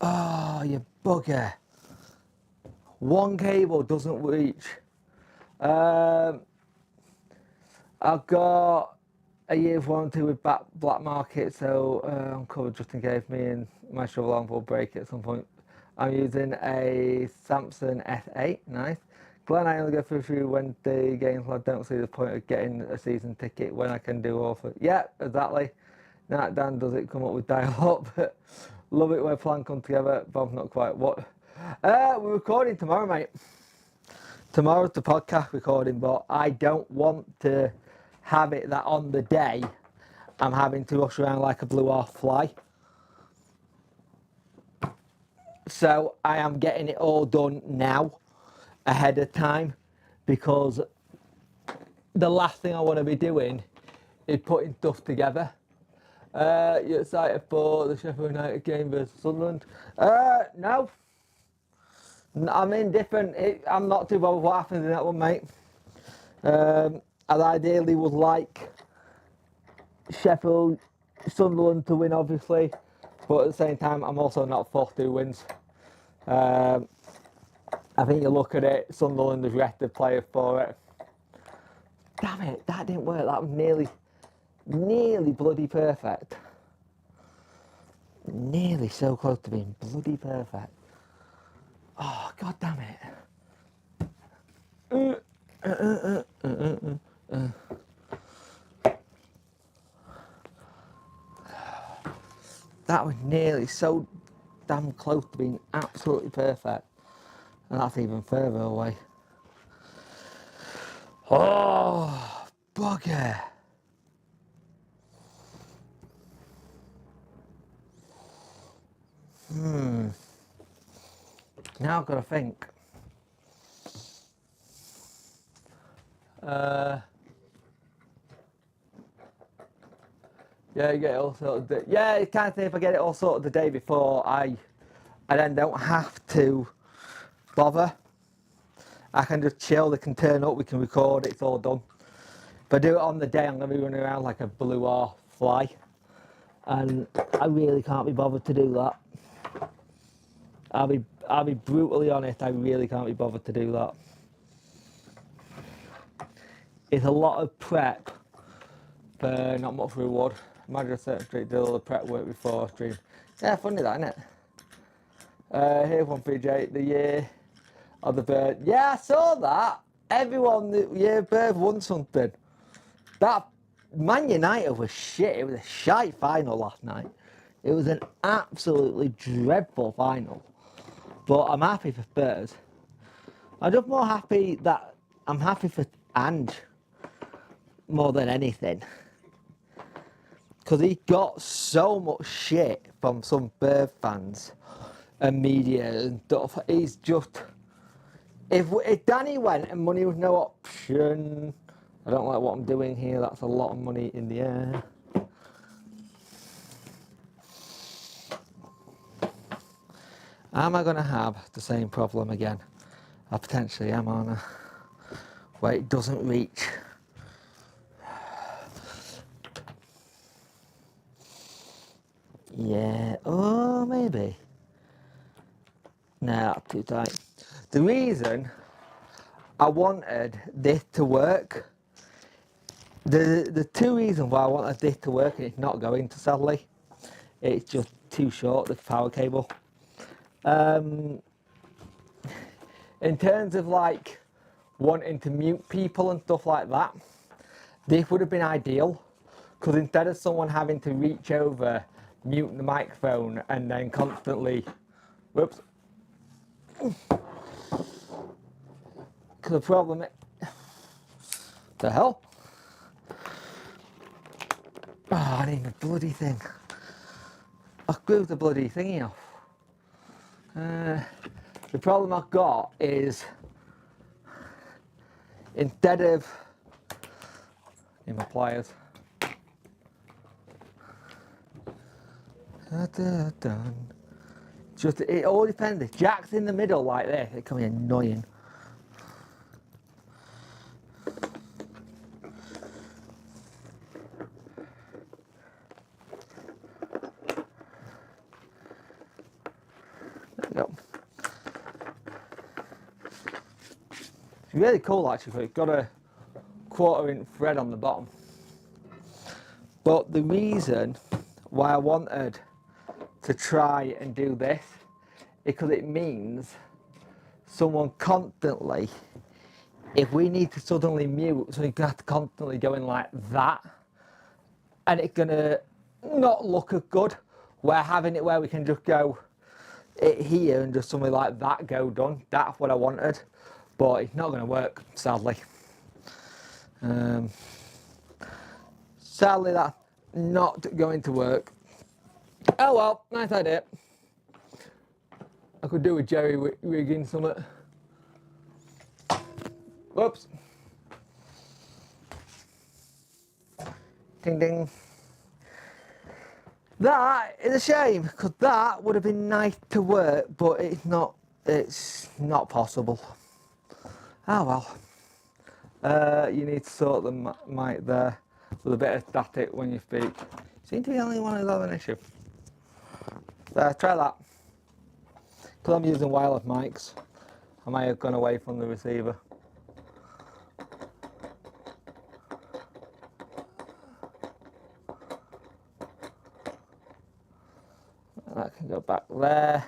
Oh, you bugger. One cable doesn't reach. I've got a year's warranty with Black Market, so I'm covered just in case me and my shovel arm will break at some point. I'm using a Samsung S8, nice. Glad I only go through a few Wednesday games, I don't see the point of getting a season ticket when I can do all for. Yeah, exactly. Now Dan does it come up with dial up. Love it when plan come together. Bob's not quite what. We're recording tomorrow, mate. Tomorrow's the podcast recording, but I don't want to have it that on the day I'm having to rush around like a blue off fly. So I am getting it all done now, ahead of time, because the last thing I want to be doing is putting stuff together. You're excited for the Sheffield United game versus Sunderland? No. I'm indifferent. I'm not too bothered what happens in that one, mate. I ideally would like Sheffield, Sunderland to win, obviously, but at the same time, I'm also not fussed who wins. I think you look at it, Sunderland has rested players for it. Damn it, that didn't work. That was nearly bloody perfect. Nearly so close to being bloody perfect. Oh, god damn it. That was nearly so damn close to being absolutely perfect. And that's even further away. Oh, bugger. Now I've got to think. Yeah, you get it all sorted. Yeah, it's kind of thing. If I get it all sorted the day before, I then don't have to bother. I can just chill. They can turn up. We can record. It's all done. If I do it on the day, I'm gonna be running around like a blue or fly, and I really can't be bothered to do that. I'll be brutally honest. I really can't be bothered to do that. It's a lot of prep for not much reward. Imagine a certain street did all the prep work before stream. Yeah, funny that, isn't it? Here's one for Jay. The year of the bird. Yeah, I saw that. Everyone, the year bird won something. That Man United was shit. It was a shite final last night. It was an absolutely dreadful final. But I'm happy for Spurs. I'm just more happy that I'm happy for Ange more than anything. Because he got so much shit from some Spurs fans and media and stuff. He's just... If Danny went and money was no option... I don't like what I'm doing here. That's a lot of money in the air. Am I going to have the same problem again? I potentially am, aren't I? Where it doesn't reach. Yeah, oh, maybe. No, too tight. The reason I wanted this to work, the two reasons why I wanted this to work, and it's not going to, sadly, it's just too short, the power cable. In terms of like wanting to mute people and stuff like that, this would have been ideal, because instead of someone having to reach over, mute the microphone, and then constantly, whoops. Because the problem is, the hell? Oh, I need the bloody thing. I screwed the bloody thingy off. The problem I've got is, instead of, in my pliers, just, it all depends. If Jack's in the middle like this, it can be annoying. There we go. It's really cool actually, it's got a 1/4-inch thread on the bottom. But the reason why I wanted to try and do this is because it means someone constantly, if we need to suddenly mute, so you have to constantly go in like that, and it's gonna not look as good. We're having it where we can just go it here and just something like that go done. That's what I wanted, but it's not gonna work, sadly. Sadly, that's not going to work. Oh well, nice idea. I could do with Jerry rigging something. Whoops. Ding ding. That is a shame, because that would have been nice to work, but it's not it's not possible. Oh well. You need to sort the mic there with a bit of static when you speak. Seem to be the only one who's having an issue. There, try that. Because I'm using wireless mics, I might have gone away from the receiver. That can go back there.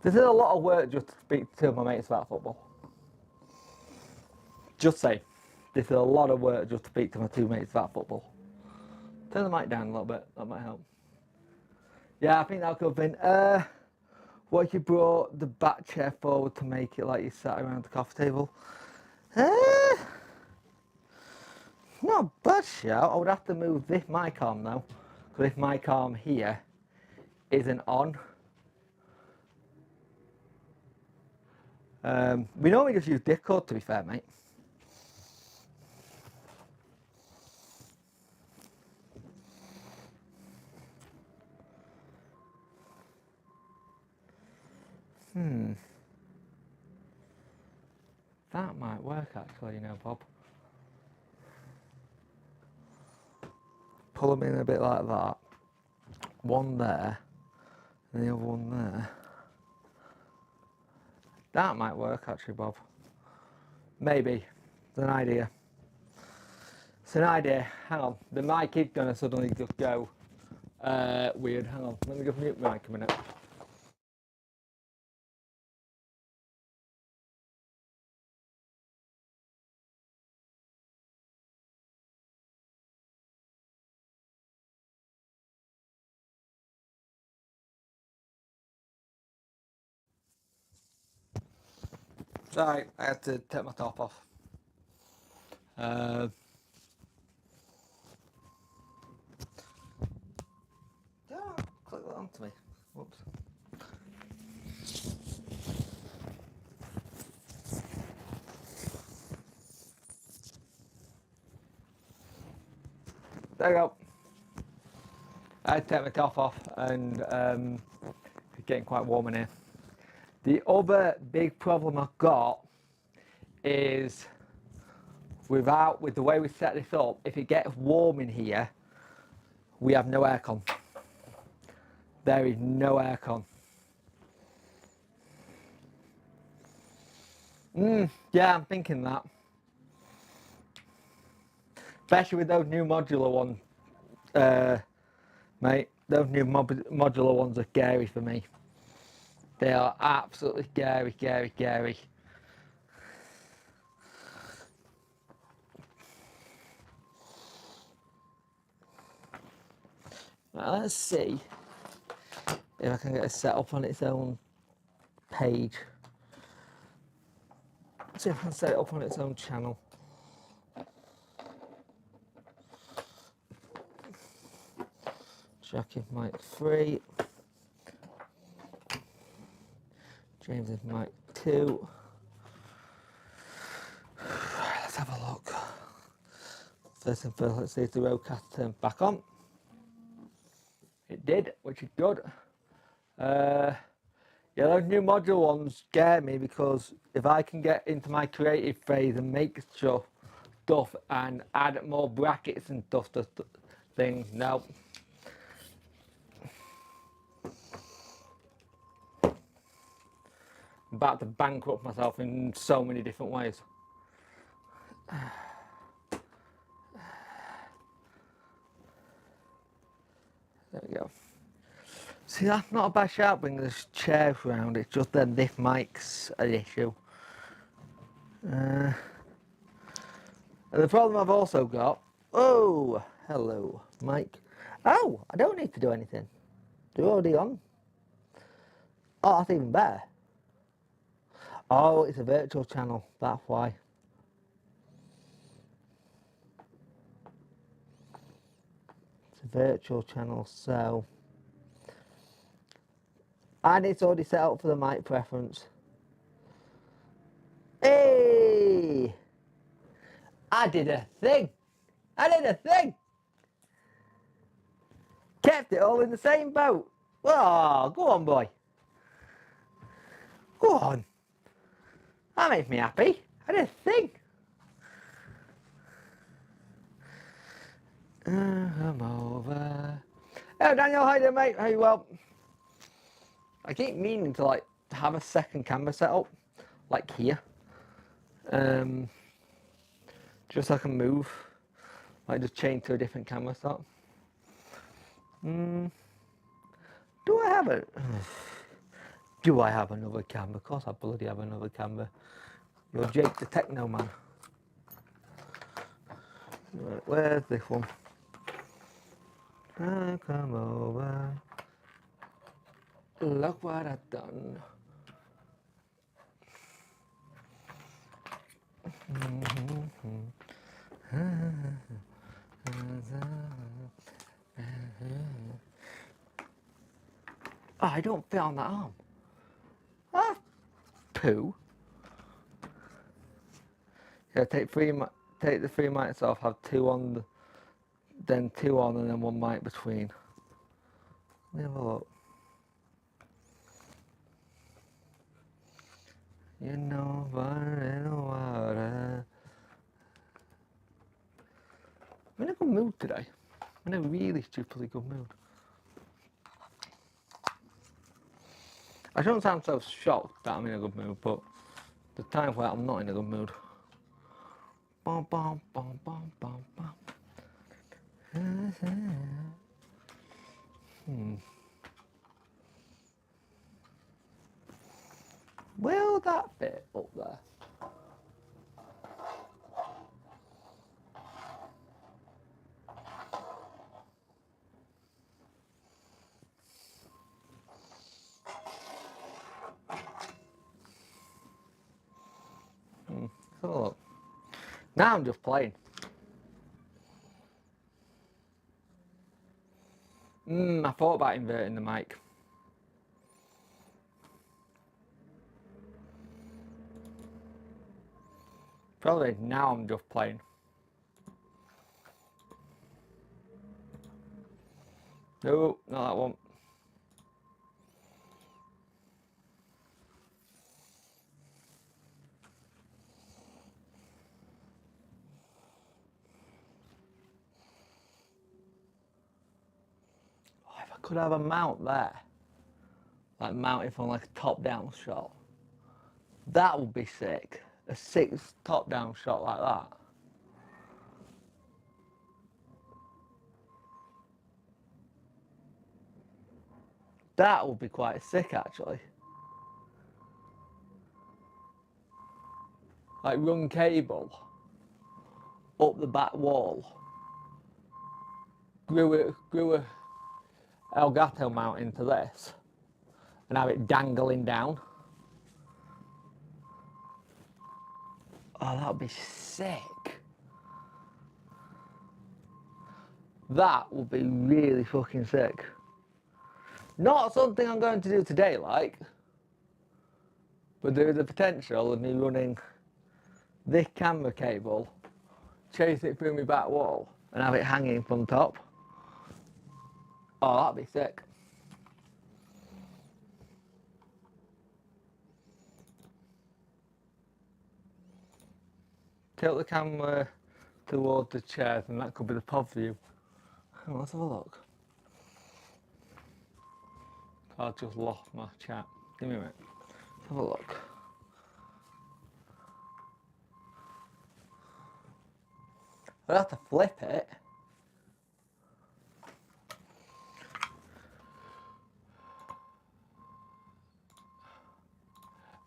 This is a lot of work just to speak to my mates about football. Just say, this is a lot of work just to speak to my two mates about football. Turn the mic down a little bit, that might help. Yeah, I think that'll go in. What if you brought the back chair forward to make it like you sat around the coffee table? Not a bad shout. I would have to move this mic arm though, because this mic arm here isn't on. We normally just use Discord, to be fair, mate. That might work actually, you know, Bob. Pull them in a bit like that. One there, and the other one there. That might work actually, Bob. Maybe. It's an idea. It's an idea. Hang on. The mic is gonna suddenly just go weird. Hang on. Let me just mute my mic a minute. Sorry, I had to take my top off. Don't click that onto me. Whoops. There you go. I had to take my top off, and it's getting quite warm in here. The other big problem I've got is with the way we set this up, if it gets warm in here, we have no aircon. There is no aircon. Yeah, I'm thinking that. Especially with those new modular ones, mate. Those new modular ones are scary for me. They are absolutely scary, scary, scary. Now let's see if I can get it set up on its own page. Let's see if I can set it up on its own channel. Jackie mic 3. James is mic 2. Let's have a look. First and first, let's see if the roadcast turned back on. It did, which is good. Yeah, those new module ones scare me because if I can get into my creative phase and make stuff and add more brackets and stuff to things, no. I'm about to bankrupt myself in so many different ways. There we go. See, that's not a bad shout bringing this chair round, it's just then this mic's an issue. And the problem I've also got, oh, hello, Mike. Oh, I don't need to do anything. They're already on. Oh, that's even better. Oh, it's a virtual channel, that's why. It's a virtual channel, so. And it's already set up for the mic preference. Hey! I did a thing! I did a thing! kept it all in the same boat. Oh, go on, boy. Go on. That makes me happy. I did a thing. Come over. Hello, Daniel. How you doing, mate? How you well? I keep meaning to like have a second camera set up, like here. Just so I can move. Like just change to a different camera setup. Do I have it? Do I have another camera? Of course I bloody have another camera. You're Jake the Techno Man. Right, where's this one? Come over. Look what I've done. Oh, I don't fit on that arm. Ah, poo. Yeah, take the 3 mics off. Have 2 on, then 2 on, and then 1 mic between. Let me have a look. You know, fire in the water. I'm in a good mood today. I'm in a really stupidly good mood. I shouldn't sound so shocked that I'm in a good mood, but the times where I'm not in a good mood. Bum, bum, bum, bum, bum, bum. Will that fit up there? Have a look. Now I'm just playing. I thought about inverting the mic. Probably now I'm just playing. No, not that one. Oh, if I could have a mount there, like mounted from like a top-down shot, that would be sick. A 6 top-down shot like that. That would be quite sick, actually. Like run cable up the back wall, glue a Elgato mount into this, and have it dangling down. Oh, that would be sick. That would be really fucking sick. Not something I'm going to do today, like, but there is a potential of me running this camera cable, chase it through my back wall, and have it hanging from top. Oh, that'd be sick. Tilt the camera towards the chairs, and that could be the pod view. Hang on, let's have a look. I just lost my chat. Give me a minute. Let's have a look. I'd have to flip it.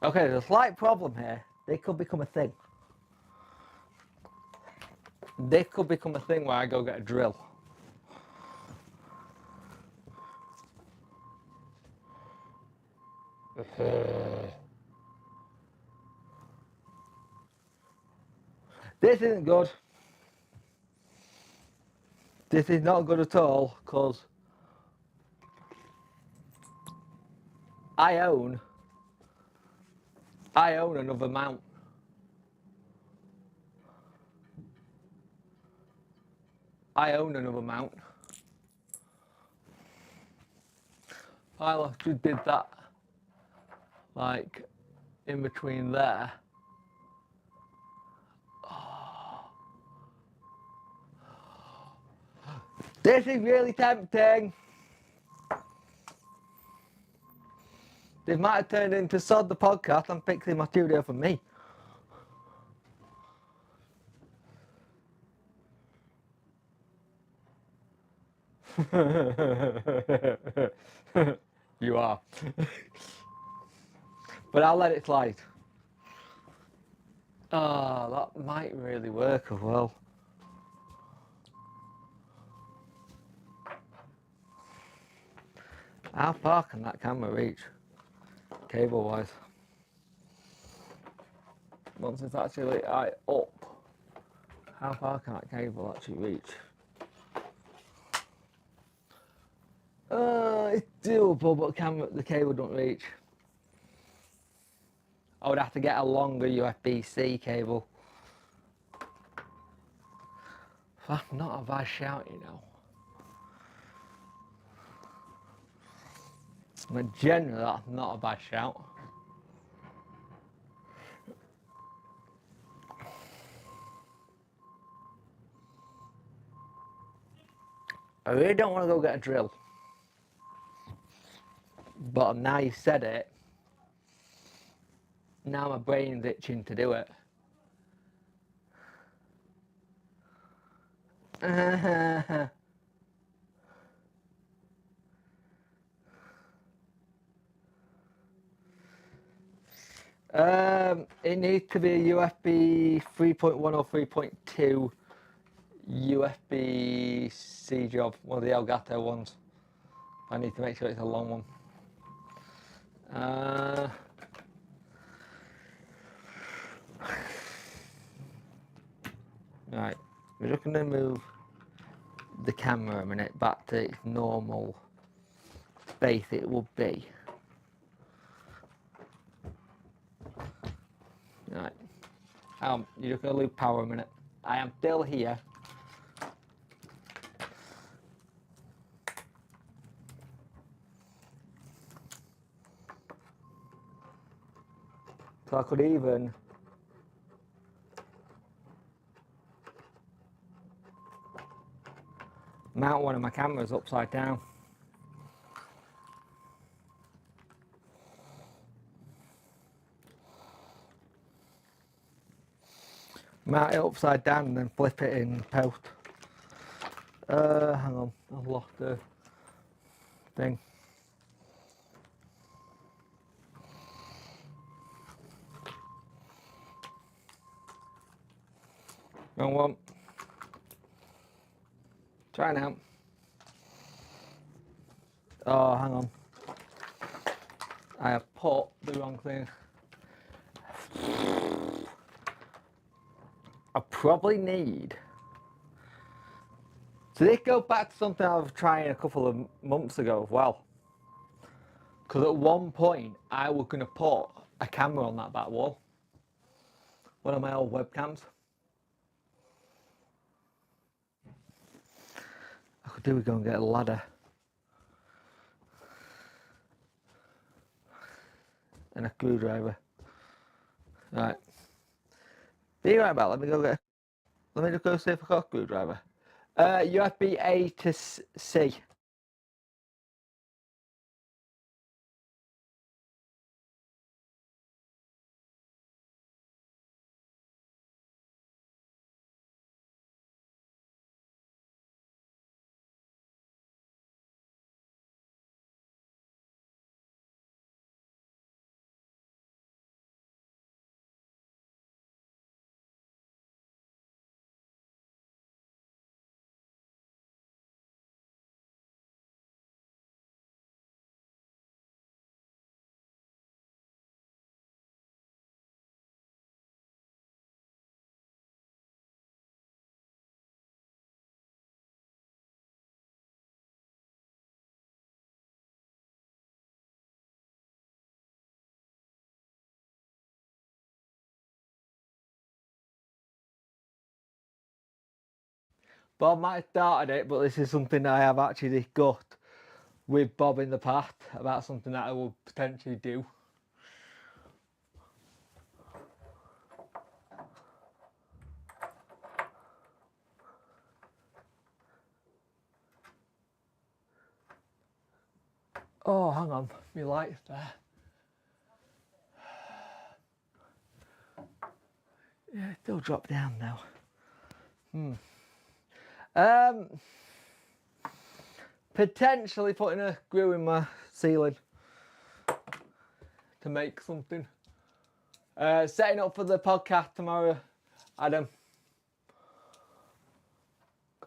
Okay, there's a slight problem here. They could become a thing. This could become a thing where I go get a drill. This isn't good. This is not good at all, because I own another mount. I own another mount. I just did that, like, in between there. This is really tempting. This might have turned into Sod the podcast. I'm fixing my studio for me. You are. But I'll let it slide. Oh, that might really work as well. How far can that camera reach, cable-wise? Once it's actually up, how far can that cable actually reach? It's doable, but the cable don't reach. I would have to get a longer USB-C cable. That's not a bad shout, you know. But generally, that's not a bad shout. I really don't want to go get a drill. But now you've said it, now my brain's itching to do it. It needs to be a USB 3.1 or 3.2 USB-C job, one of the Elgato ones. I need to make sure it's a long one. Right, we're just going to move the camera a minute back to its normal space it will be. Right, you're just going to lose power a minute. I am still here. So I could even mount one of my cameras upside down. Mount it upside down and then flip it in post. Hang on, I've lost the thing. Wrong one. Try now. Oh, hang on. I have put the wrong thing. I probably need. So this goes back to something I was trying a couple of months ago as well. Because at one point I was going to put a camera on that back wall. One of my old webcams. I could do is go and get a ladder. And a screwdriver. Right. Be right back, let me just go see if I got a screwdriver. USB A to C. Bob might have started it, but this is something I have actually discussed with Bob in the past about something that I will potentially do. Oh, hang on, my light's there. Yeah, it still dropped down now. Potentially putting a screw in my ceiling to make something. Setting up for the podcast tomorrow, Adam.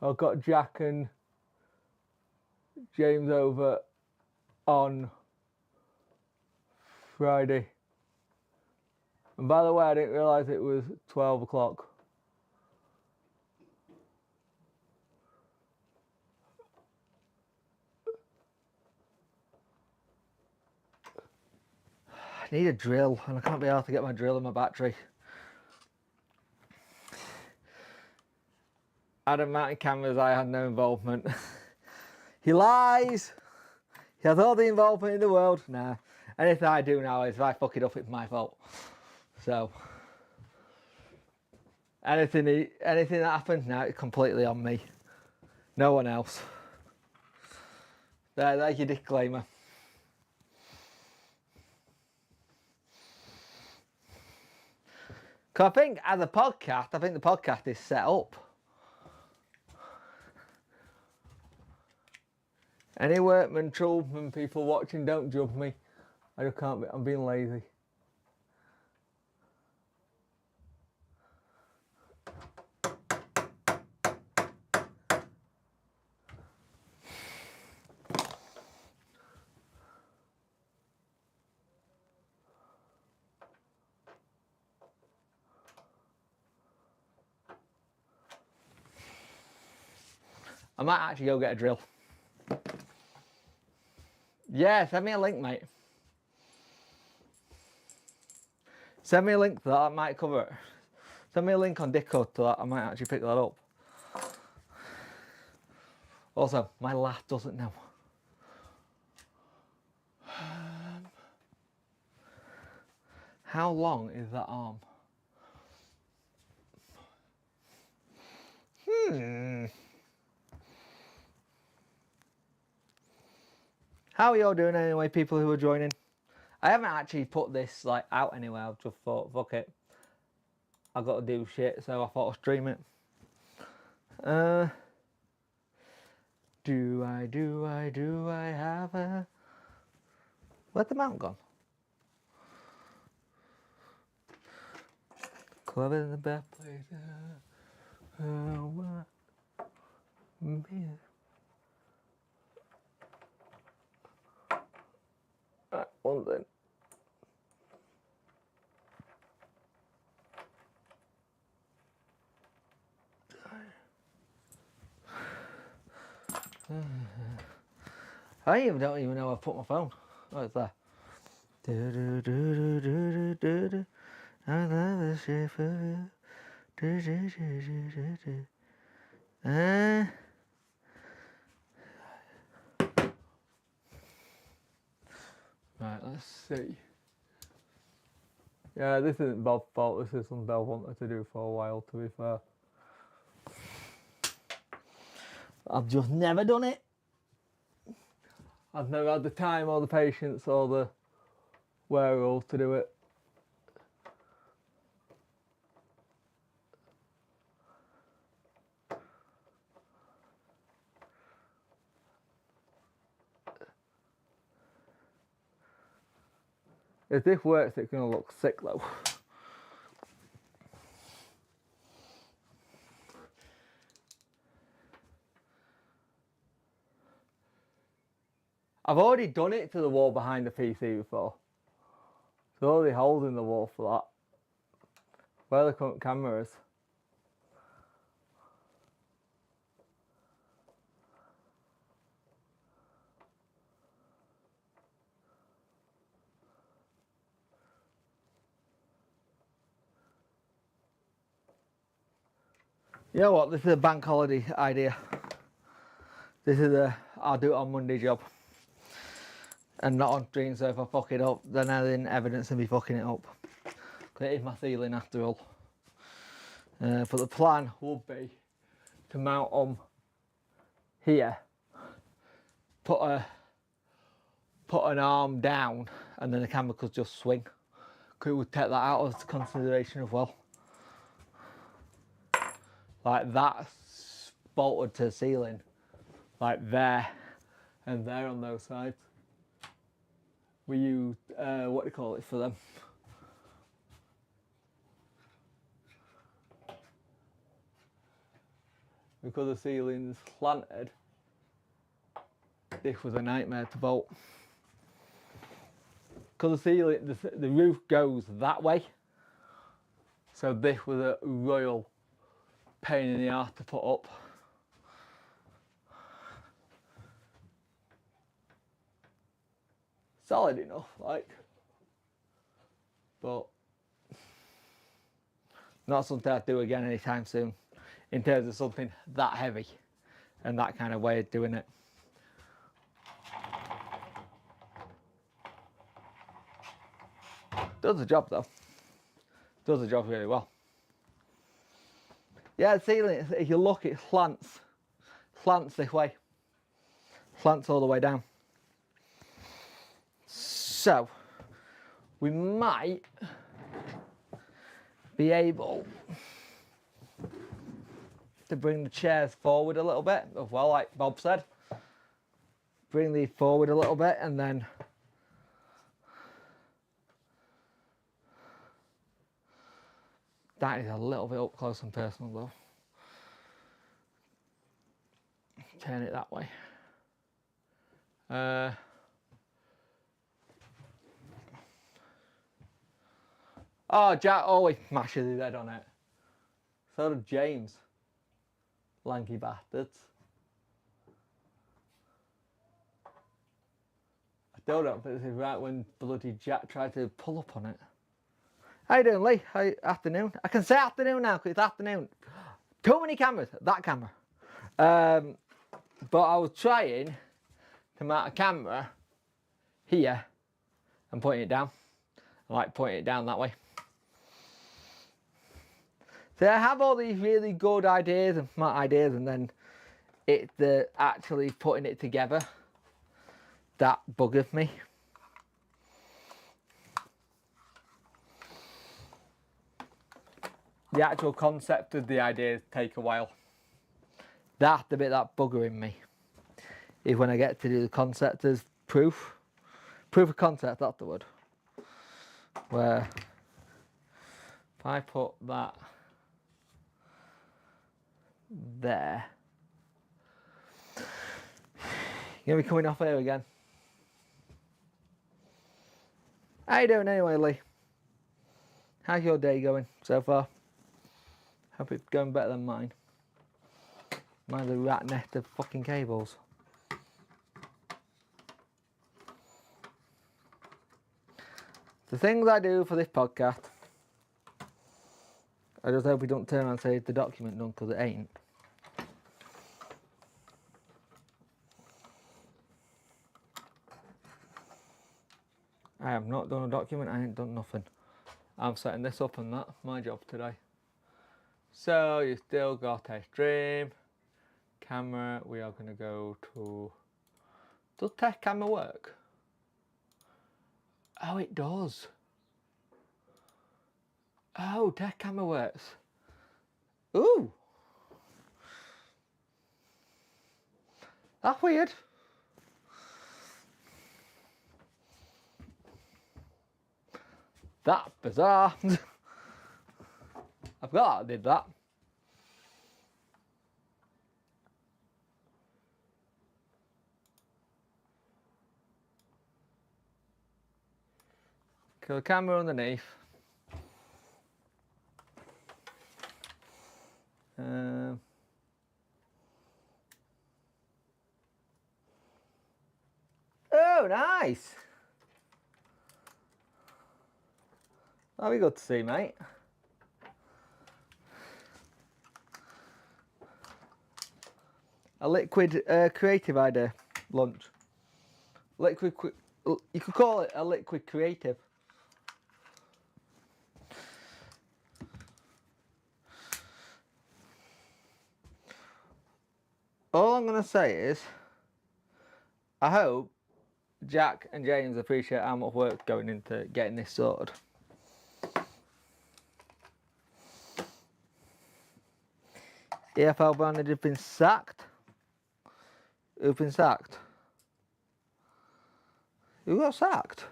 I've got Jack and James over on Friday. And by the way, I didn't realise it was 12 o'clock. I need a drill and I can't be able to get my drill and my battery. Adam mounted cameras, I had no involvement. He lies! He has all the involvement in the world. Nah, anything I do now is if I fuck it up, it's my fault. So, anything that happens now, it's completely on me. No one else. There's your disclaimer. Because I think as a podcast, I think the podcast is set up. Any workmen, troublesmen, people watching, don't judge me. I just can't be, I'm being lazy. I might actually go get a drill. Yeah, send me a link, mate. Send me a link to that, I might cover it. Send me a link on Discord to that, I might actually pick that up. Also, my laugh doesn't know. How long is that arm? How are you all doing anyway, people who are joining? I haven't actually put this like out anywhere. I've just thought, fuck it. I've got to do shit, so I thought I'd stream it. Do I have a... Where's the mount gone? Club in the best place. Right, one thing. I don't even know where I put my phone. Oh, it's there. I love the shape of you. Right, let's see. Yeah, this isn't Bob's fault. This is something Bob wanted to do for a while, to be fair. I've just never done it. I've never had the time or the patience or the wherewithal to do it. If this works, it's going to look sick though. I've already done it to the wall behind the PC before. There's already holes in the wall for that. Where the current camera is. You know what, this is a bank holiday idea. This is a I'll do it on Monday job. and not on stream, so if I fuck it up, then I didn't evidence of me fucking it up. It is my ceiling after all. But the plan would be to mount them here, put an arm down, and then the camera could just swing. Could we take that out of consideration as well? Like that's bolted to the ceiling, like there and there on those sides. We use what do you call it for them? Because the ceiling's slanted, this was a nightmare to bolt. Because the ceiling, the roof goes that way, so this was a royal pain in the arse to put up. Solid enough, like, but not something I'd do again anytime soon, in terms of something that heavy and that kind of way of doing it. Does the job though. Does the job really well. Yeah, the ceiling, if you look, it slants this way. Slants all the way down. So, we might be able to bring the chairs forward a little bit, well, like Bob said. Bring these forward a little bit, and then that is a little bit up close and personal though. Turn it that way. Oh, Jack always smashes his head on it. So did James. Lanky bastards. I don't know if this is right when bloody Jack tried to pull up on it. How you doing, Lee? Afternoon? I can say afternoon now because it's afternoon. Too many cameras. That camera. But I was trying to mount a camera here and pointing it down. I like pointing it down that way. So I have all these really good ideas and smart ideas, and then it's the actually putting it together that buggers me. The actual concept of the ideas take a while. That's the bit that's buggering me. Is when I get to do the concept as proof. Proof of concept, that's the word. Where if I put that there, you're gonna be coming off here again. How you doing anyway, Lee? How's your day going so far? Hope it's going better than mine. Mine's a rat nest of fucking cables. The things I do for this podcast, I just hope we don't turn around and say the document done, because it ain't. I have not done a document, I ain't done nothing. I'm setting this up and that's my job today. So you still got a stream, camera, we are going to go to, does test camera work? Oh, it does. Oh, test camera works. Ooh. That's weird. That's bizarre. I forgot I did that. Kill the camera underneath. Oh, nice. That'll be good to see, mate. A liquid creative idea lunch. Liquid you could call it a liquid creative. All I'm going to say is, I hope Jack and James appreciate how much work going into getting this sorted. EFL manager have been sacked. Who've been sacked? Who got sacked?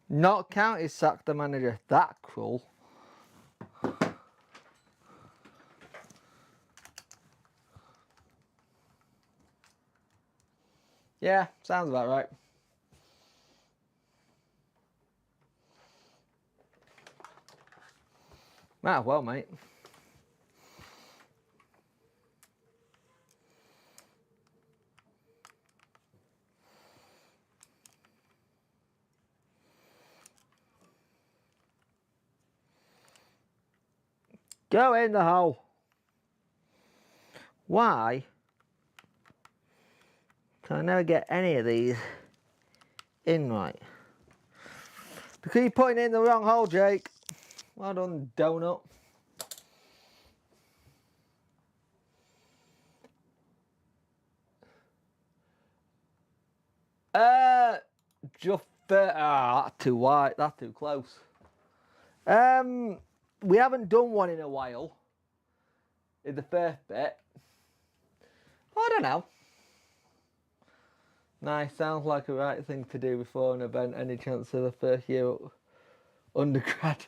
Not County sacked the manager. That cruel. Yeah, sounds about right. Might as well, mate. Go in the hole. Why can I never get any of these in right? Because you're putting it in the wrong hole, Jake. Well done, donut. Just that's too wide. That's too close. We haven't done one in a while. In the first bit. I don't know. Nice, sounds like a right thing to do before an event. Any chance of the first year undergrad?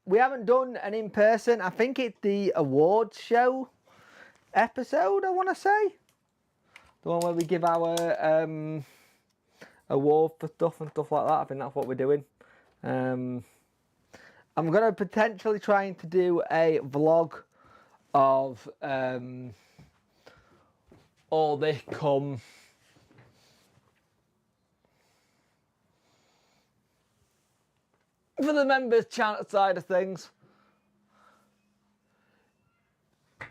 We haven't done an in-person. I think it's the awards show episode, I want to say. The one where we give our award for stuff and stuff like that. I think that's what we're doing. I'm going to potentially trying to do a vlog of all this come for the members channel side of things.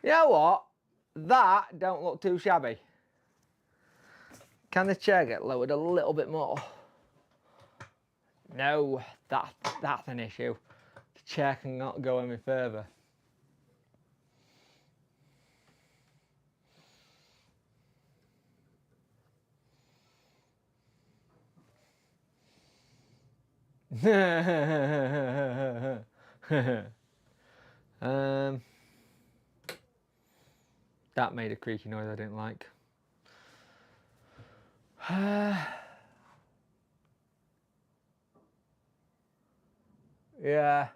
You know what? That don't look too shabby. Can this chair get lowered a little bit more? No, that's an issue. The chair cannot go any further. That made a creaky noise I didn't like. Yeah.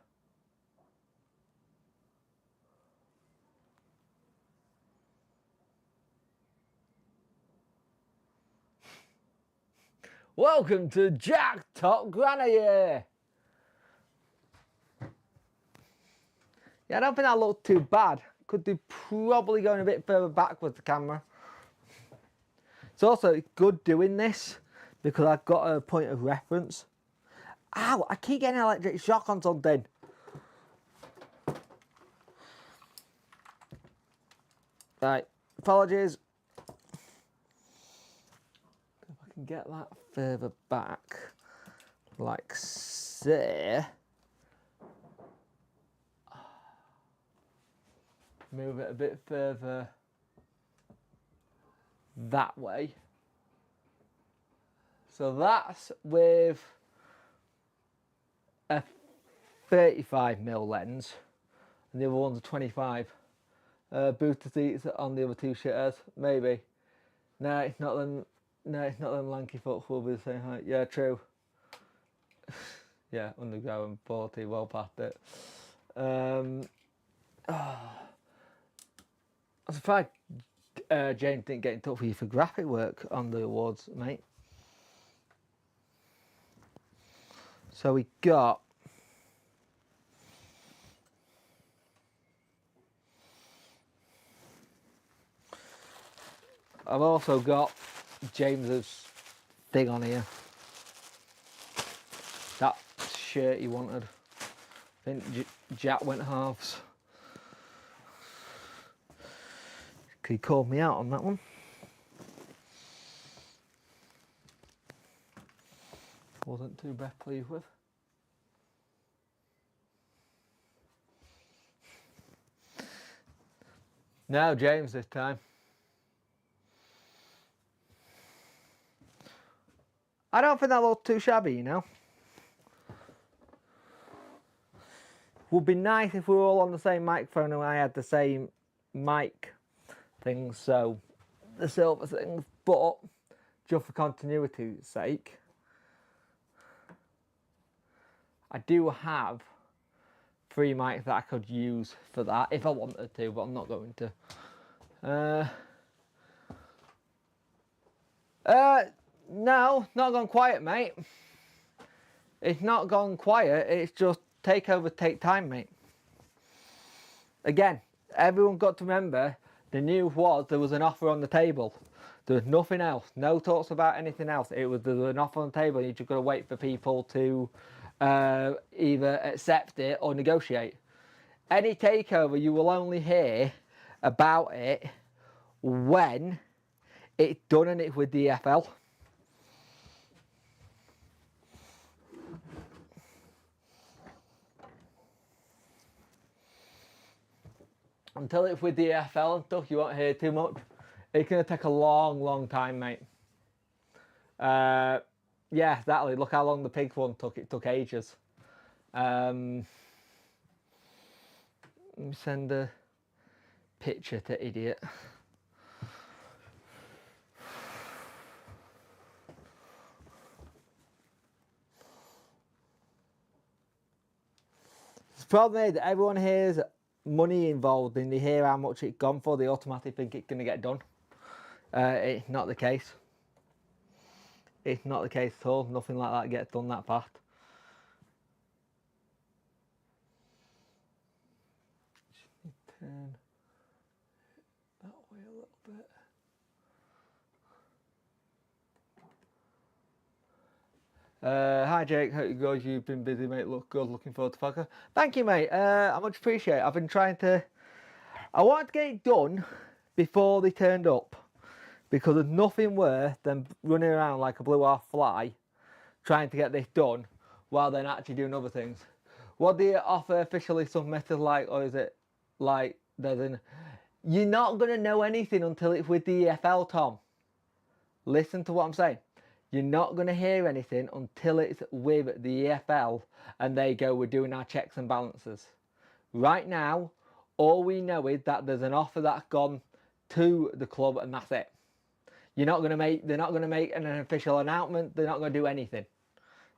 Welcome to Jack Top Granny. Yeah, I don't think that looked too bad. Could do probably going a bit further back with the camera. It's also good doing this because I've got a point of reference. Ow, I keep getting an electric shock on something. Right, apologies. If I can get that further back, like so. Move it a bit further that way. So that's with a 35mm lens, and the other one's a 25. Booster seats on the other two shitters, maybe. No, it's not them. No, it's not them lanky folks will be the same height. Yeah, true. Yeah, undergoing 40, well past it. I'm surprised James didn't get in touch with you for graphic work on the awards, mate. So we got I've also got James's thing on here. That shirt he wanted. I think Jack went halves. He called me out on that one. Wasn't too best pleased with. No, James this time. I don't think that looked too shabby, you know. Would be nice if we were all on the same microphone and I had the same mic things, so the silver things, but just for continuity's sake, I do have 3 mics that I could use for that if I wanted to, but I'm not going to. No, not gone quiet, mate. It's not gone quiet, it's just takeover take time, mate. Again, everyone got to remember, the news was there was an offer on the table. There was nothing else, no talks about anything else. There was an offer on the table, you just got to wait for people to either accept it or negotiate. Any takeover, you will only hear about it when it's done and it's with the EFL. Until it's with the EFL and stuff, you won't hear too much. It's going to take a long, long time, mate. Yeah, exactly. Look how long the pig one took. It took ages. Let me send a picture to idiot. The problem is that everyone hears money involved and they hear how much it's gone for, they automatically think it's going to get done. It's not the case. It's not the case at all. Nothing like that gets done that fast. Turn that way a little bit. Hi Jake, hope you guys, you've been busy, mate. Look good, looking forward to podcast. Thank you, mate. I much appreciate it. I've been trying to, I wanted to get it done before they turned up, because there's nothing worse than running around like a blue-ass fly trying to get this done while they're actually doing other things. What do you offer officially submitted like, or is it like there's an... You're not going to know anything until it's with the EFL, Tom. Listen to what I'm saying. You're not going to hear anything until it's with the EFL and they go, we're doing our checks and balances. Right now, all we know is that there's an offer that's gone to the club and that's it. They're not going to make an official announcement. They're not going to do anything.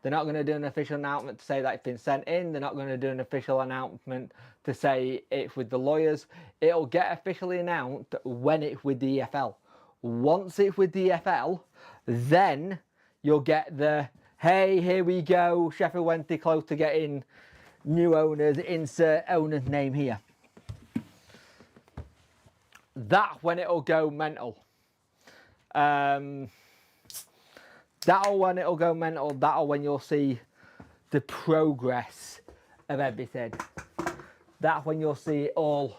They're not going to do an official announcement to say that it's been sent in. They're not going to do an official announcement to say it's with the lawyers. It'll get officially announced when it's with the EFL. Once it's with the EFL, then you'll get the, hey, here we go, Sheffield Wednesday close to getting new owners, insert owner's name here. That's when it'll go mental. That'll when it'll go mental. That'll when you'll see the progress of everything. That's when you'll see it all.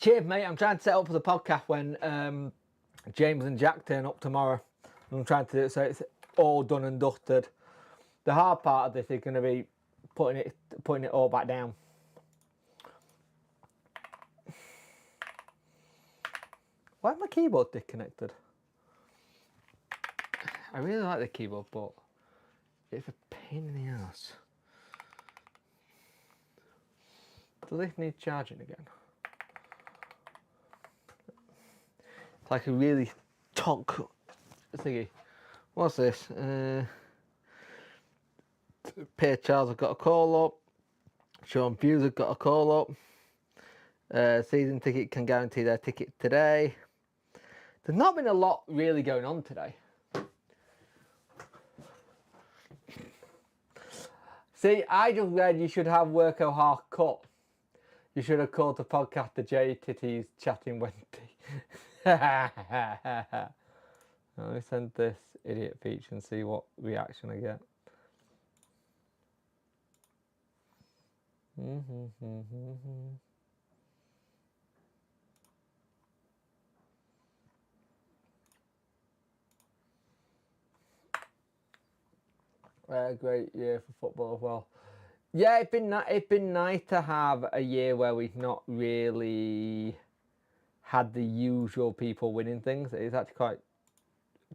Cheers, mate. I'm trying to set up for the podcast when James and Jack turn up tomorrow. I'm trying to do it so it's all done and dusted. The hard part of this is going to be putting it all back down. Why is my keyboard disconnected? I really like the keyboard, but it's a pain in the ass. Does this need charging again? It's like a really tonk thingy. What's this? Peter Charles have got a call up. Sean Hughes have got a call up. Season ticket can guarantee their ticket today. There's not been a lot really going on today. See, I just read you should have Worko half cut. You should have called the podcast the J Titties Chatting Wednesday. Let me send this idiot feature and see what reaction I get. Great year for football as well. Yeah, it's been nice to have a year where we've not really had the usual people winning things. It's actually quite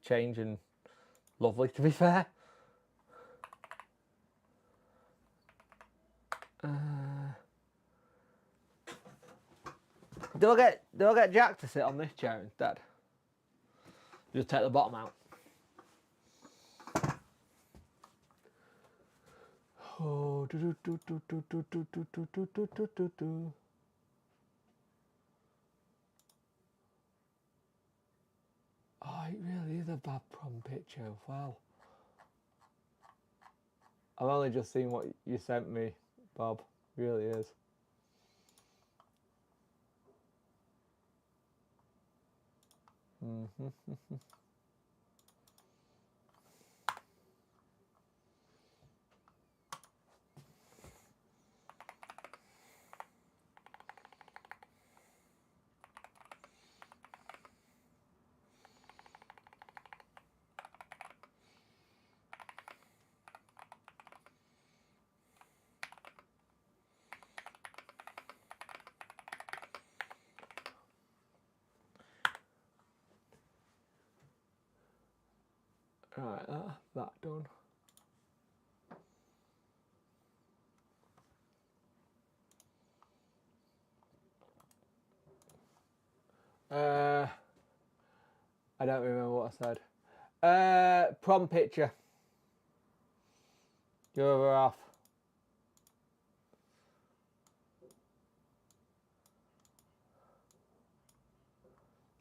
change and lovely, to be fair. Do I get Jack to sit on this chair instead? Just take the bottom out. Oh, it really is a bad prom picture as well. I've only just seen what you sent me, Bob. It really is. Right, that done. I don't remember what I said. Prom picture. You're over half.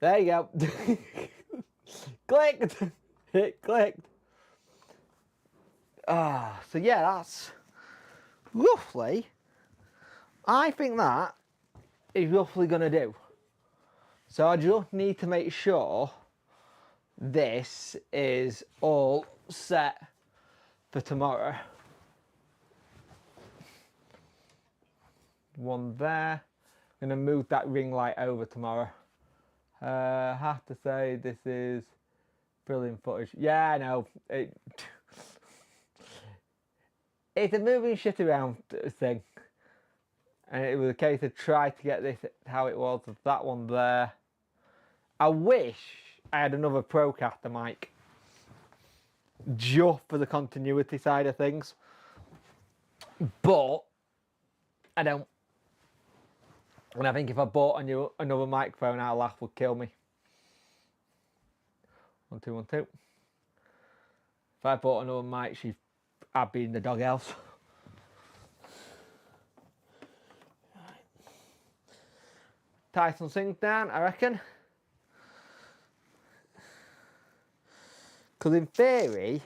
There you go. Clicked. It clicked. So yeah, that's roughly. I think that is roughly going to do. So I just need to make sure this is all set for tomorrow. One there. I'm going to move that ring light over tomorrow. I have to say this is brilliant footage. Yeah, I know. It's a moving shit around thing. And it was a case of try to get this how it was. That one there. I wish I had another Procaster mic. Just for the continuity side of things. But I don't. And I think if I bought another microphone, our laugh would kill me. 1, 2, 1, 2. If I bought another mic, I'd be in the doghouse. Tie some things down, I reckon. Because in theory,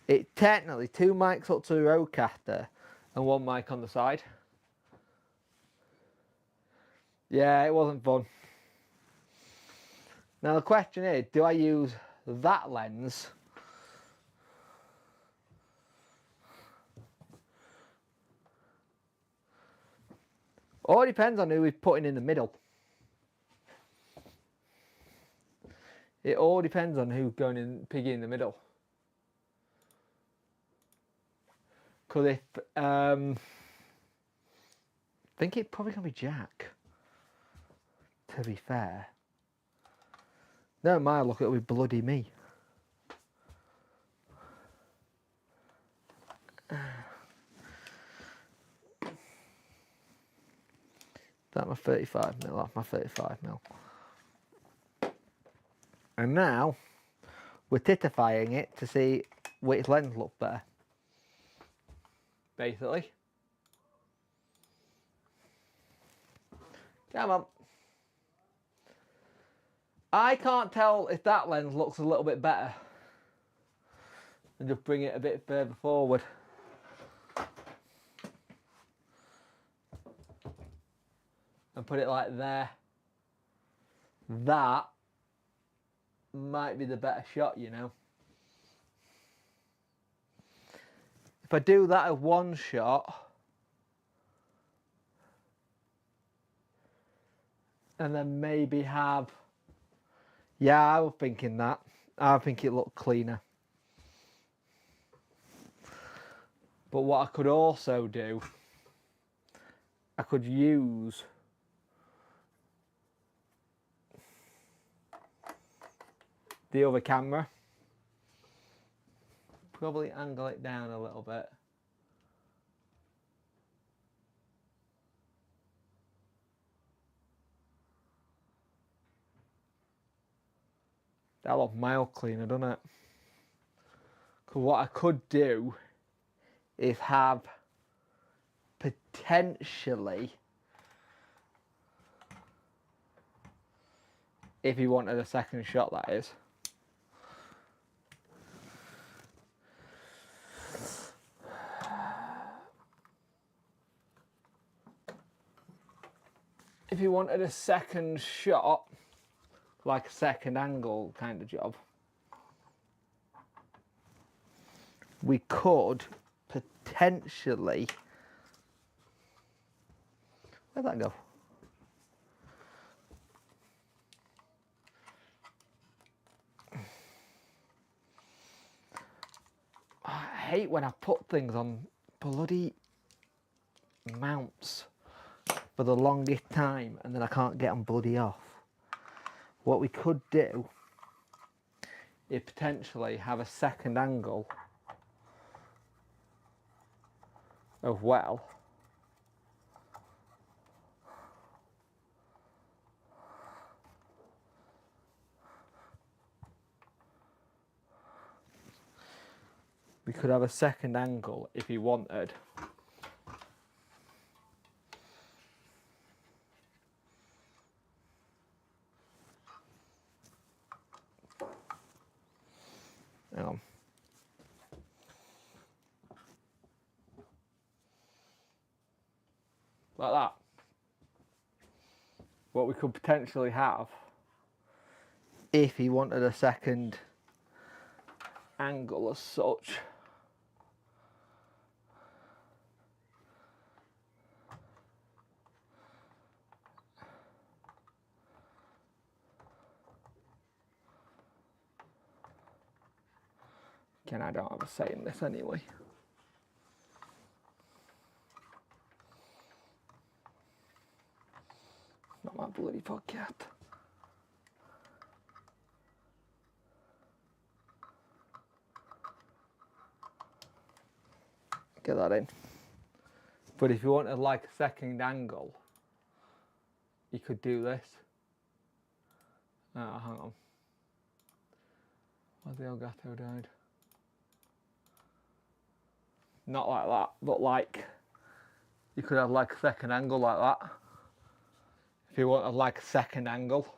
it's technically 2 mics up to the Rodecaster and 1 mic on the side. Yeah, it wasn't fun. Now the question is, do I use that lens or it depends on who we're putting in the middle. It all depends on who's going in piggy in the middle. Because if I think it's probably gonna be Jack. To be fair. No, my look, it'll be bloody me. That's my 35mm, that's my 35mm. And now, we're titifying it to see which lens looks better. Basically. Come on. I can't tell if that lens looks a little bit better. And just bring it a bit further forward. And put it like there. That might be the better shot, you know. If I do that as one shot, And then maybe have, yeah, I was thinking that. I think it looked cleaner. But what I could also do, I could use the other camera. Probably angle it down a little bit. That looks mild cleaner, doesn't it? Because what I could do is have potentially, if you wanted a second shot, that is, if you wanted a second shot, like a second angle kind of job, we could potentially, where'd that go? I hate when I put things on bloody mounts for the longest time and then I can't get them bloody off. What we could do is potentially have a second angle as well. We could have a second angle if you wanted. Hang on. Like that. What we could potentially have, if he wanted a second angle as such, again, I don't have a say in this anyway. Not my bloody podcast. Get that in. But if you wanted like a second angle, you could do this. Oh, hang on. Where's the Elgato died? Not like that, but like, you could have like a second angle like that. If you wanted like a second angle.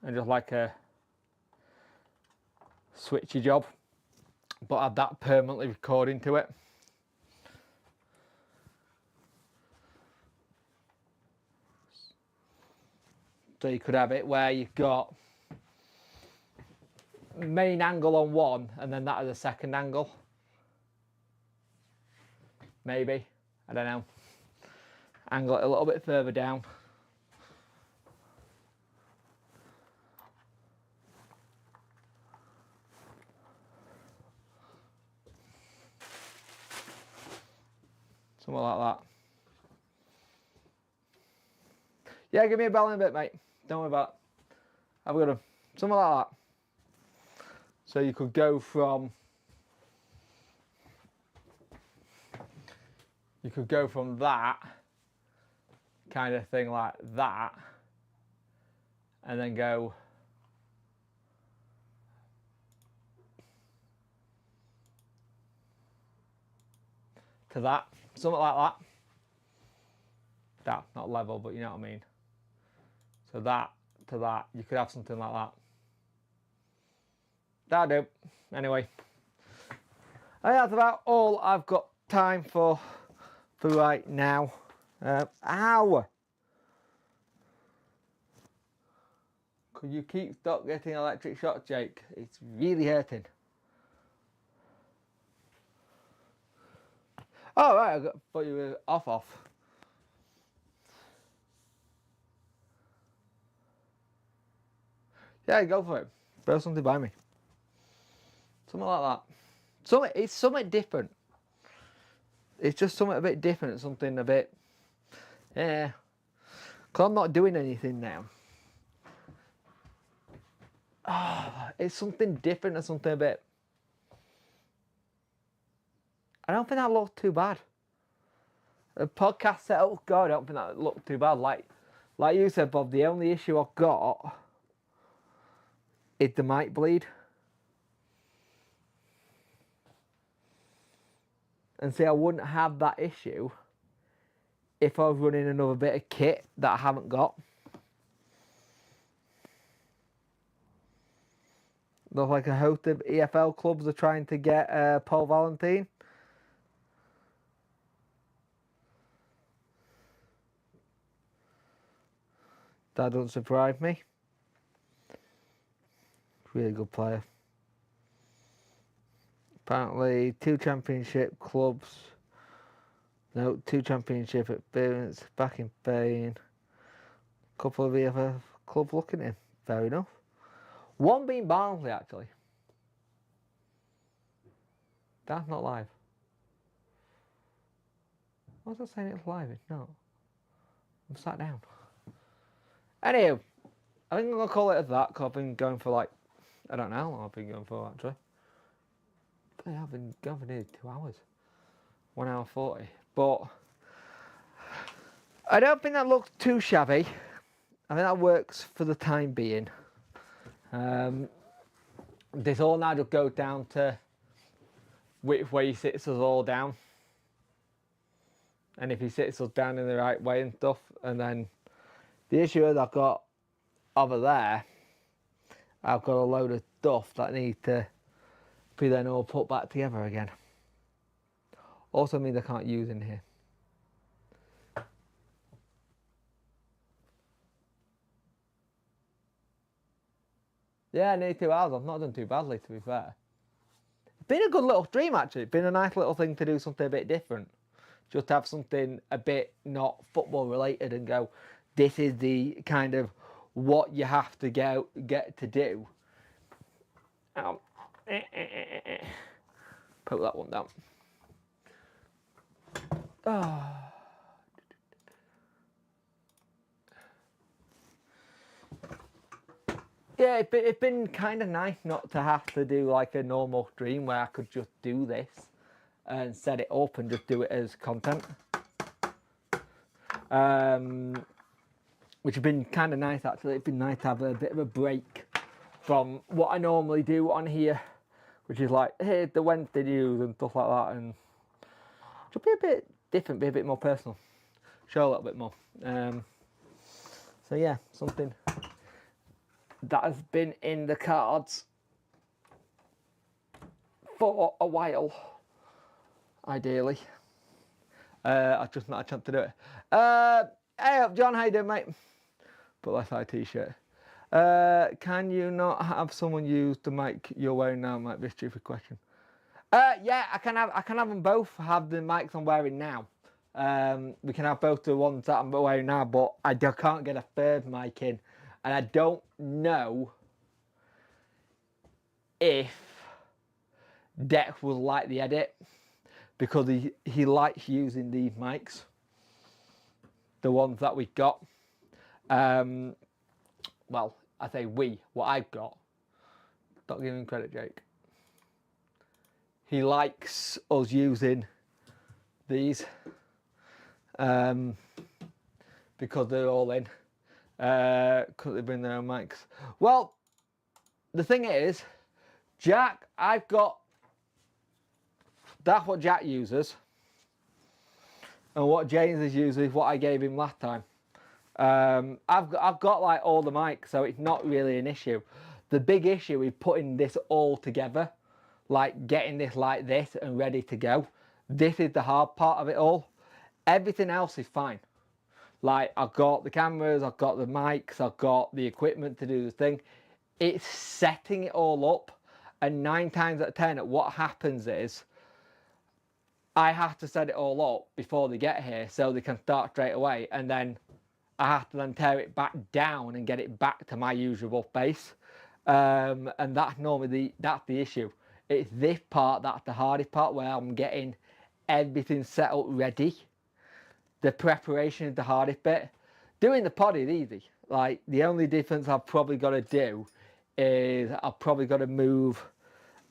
And just like a switchy job. But add that permanently recording to it. So you could have it where you've got main angle on one and then that is a second angle. Maybe, I don't know. Angle it a little bit further down. Something like that. Yeah, give me a bell in a bit, mate. Don't worry about it. Have a good one. Something like that. So you could go from that kind of thing like that and then go to that, something like that. That, not level, but you know what I mean. So that to that, you could have something like that. That'll do. Anyway, that's about all I've got time for right now. Ow! Could you stop getting electric shock, Jake? It's really hurting. Oh right, thought you were off. Yeah, go for it. Throw something by me. Something like that. It's something different. It's just something a bit different, something a bit, yeah. Because I'm not doing anything now. Oh, it's something different and something a bit. I don't think that looked too bad. A podcast setup, God, I don't think that looked too bad. Like you said, Bob, the only issue I've got is the mic bleed. And see, I wouldn't have that issue if I was running another bit of kit that I haven't got. Looks like a host of EFL clubs are trying to get Paul Valentine. That doesn't surprise me. Really good player. Apparently, 2 championship clubs. No, 2 championship experience back in Spain. A couple of EFL clubs looking at him. Fair enough. One being Barnsley, actually. That's not live. Why was I saying it's live? It's not. I'm sat down. Anyway, I think I'm going to call it as that, because I've been going for like, I don't know how long I've been going for actually. I've been going for nearly 2 hours. 1 hour 40. But I don't think that looks too shabby. I think that works for the time being. This all now just goes down to which way he sits us all down. And if he sits us down in the right way and stuff. And then the issue is I've got over there, I've got a load of stuff that need to be then all put back together again. Also means I can't use in here. Yeah, nearly 2 hours. I've not done too badly, to be fair. It's been a good little stream, actually. It's been a nice little thing to do something a bit different. Just have something a bit not football related and go, this is the kind of what you have to get to do. Put that one down. Oh. Yeah, it's been kind of nice not to have to do like a normal stream where I could just do this and set it up and just do it as content. Which has been kind of nice actually. It's been nice to have a bit of a break from what I normally do on here, which is like, hey, the Wednesday news and stuff like that, and just be a bit different, be a bit more personal, show a little bit more. So yeah, something that has been in the cards for a while, ideally. I've just not had a chance to do it. Hey up, John, how you doing, mate? Put left eye t-shirt. Can you not have someone use the mic you're wearing now? Might be a stupid question. Yeah, I can have them both. Have the mics I'm wearing now. We can have both the ones that I'm wearing now, but I can't get a third mic in, and I don't know if Dex will like the edit because he likes using these mics, the ones that we got. Well, I say we, what I've got. Don't give him credit, Jake. He likes us using these because they're all in. Because they bring their own mics. Well, the thing is, Jack, I've got, that's what Jack uses. And what James is using is what I gave him last time. I've got like all the mics, so it's not really an issue. The big issue is putting this all together, like getting this like this and ready to go. This is the hard part of it all. Everything else is fine. Like I've got the cameras, I've got the mics, I've got the equipment to do the thing. It's setting it all up, and 9 times out of 10, what happens is I have to set it all up before they get here so they can start straight away, and then I have to then tear it back down and get it back to my usual base. And that's normally that's the issue. It's this part that's the hardest part, where I'm getting everything set up ready. The preparation is the hardest bit. Doing the pod is easy. Like, the only difference I've probably got to do is I've probably got to move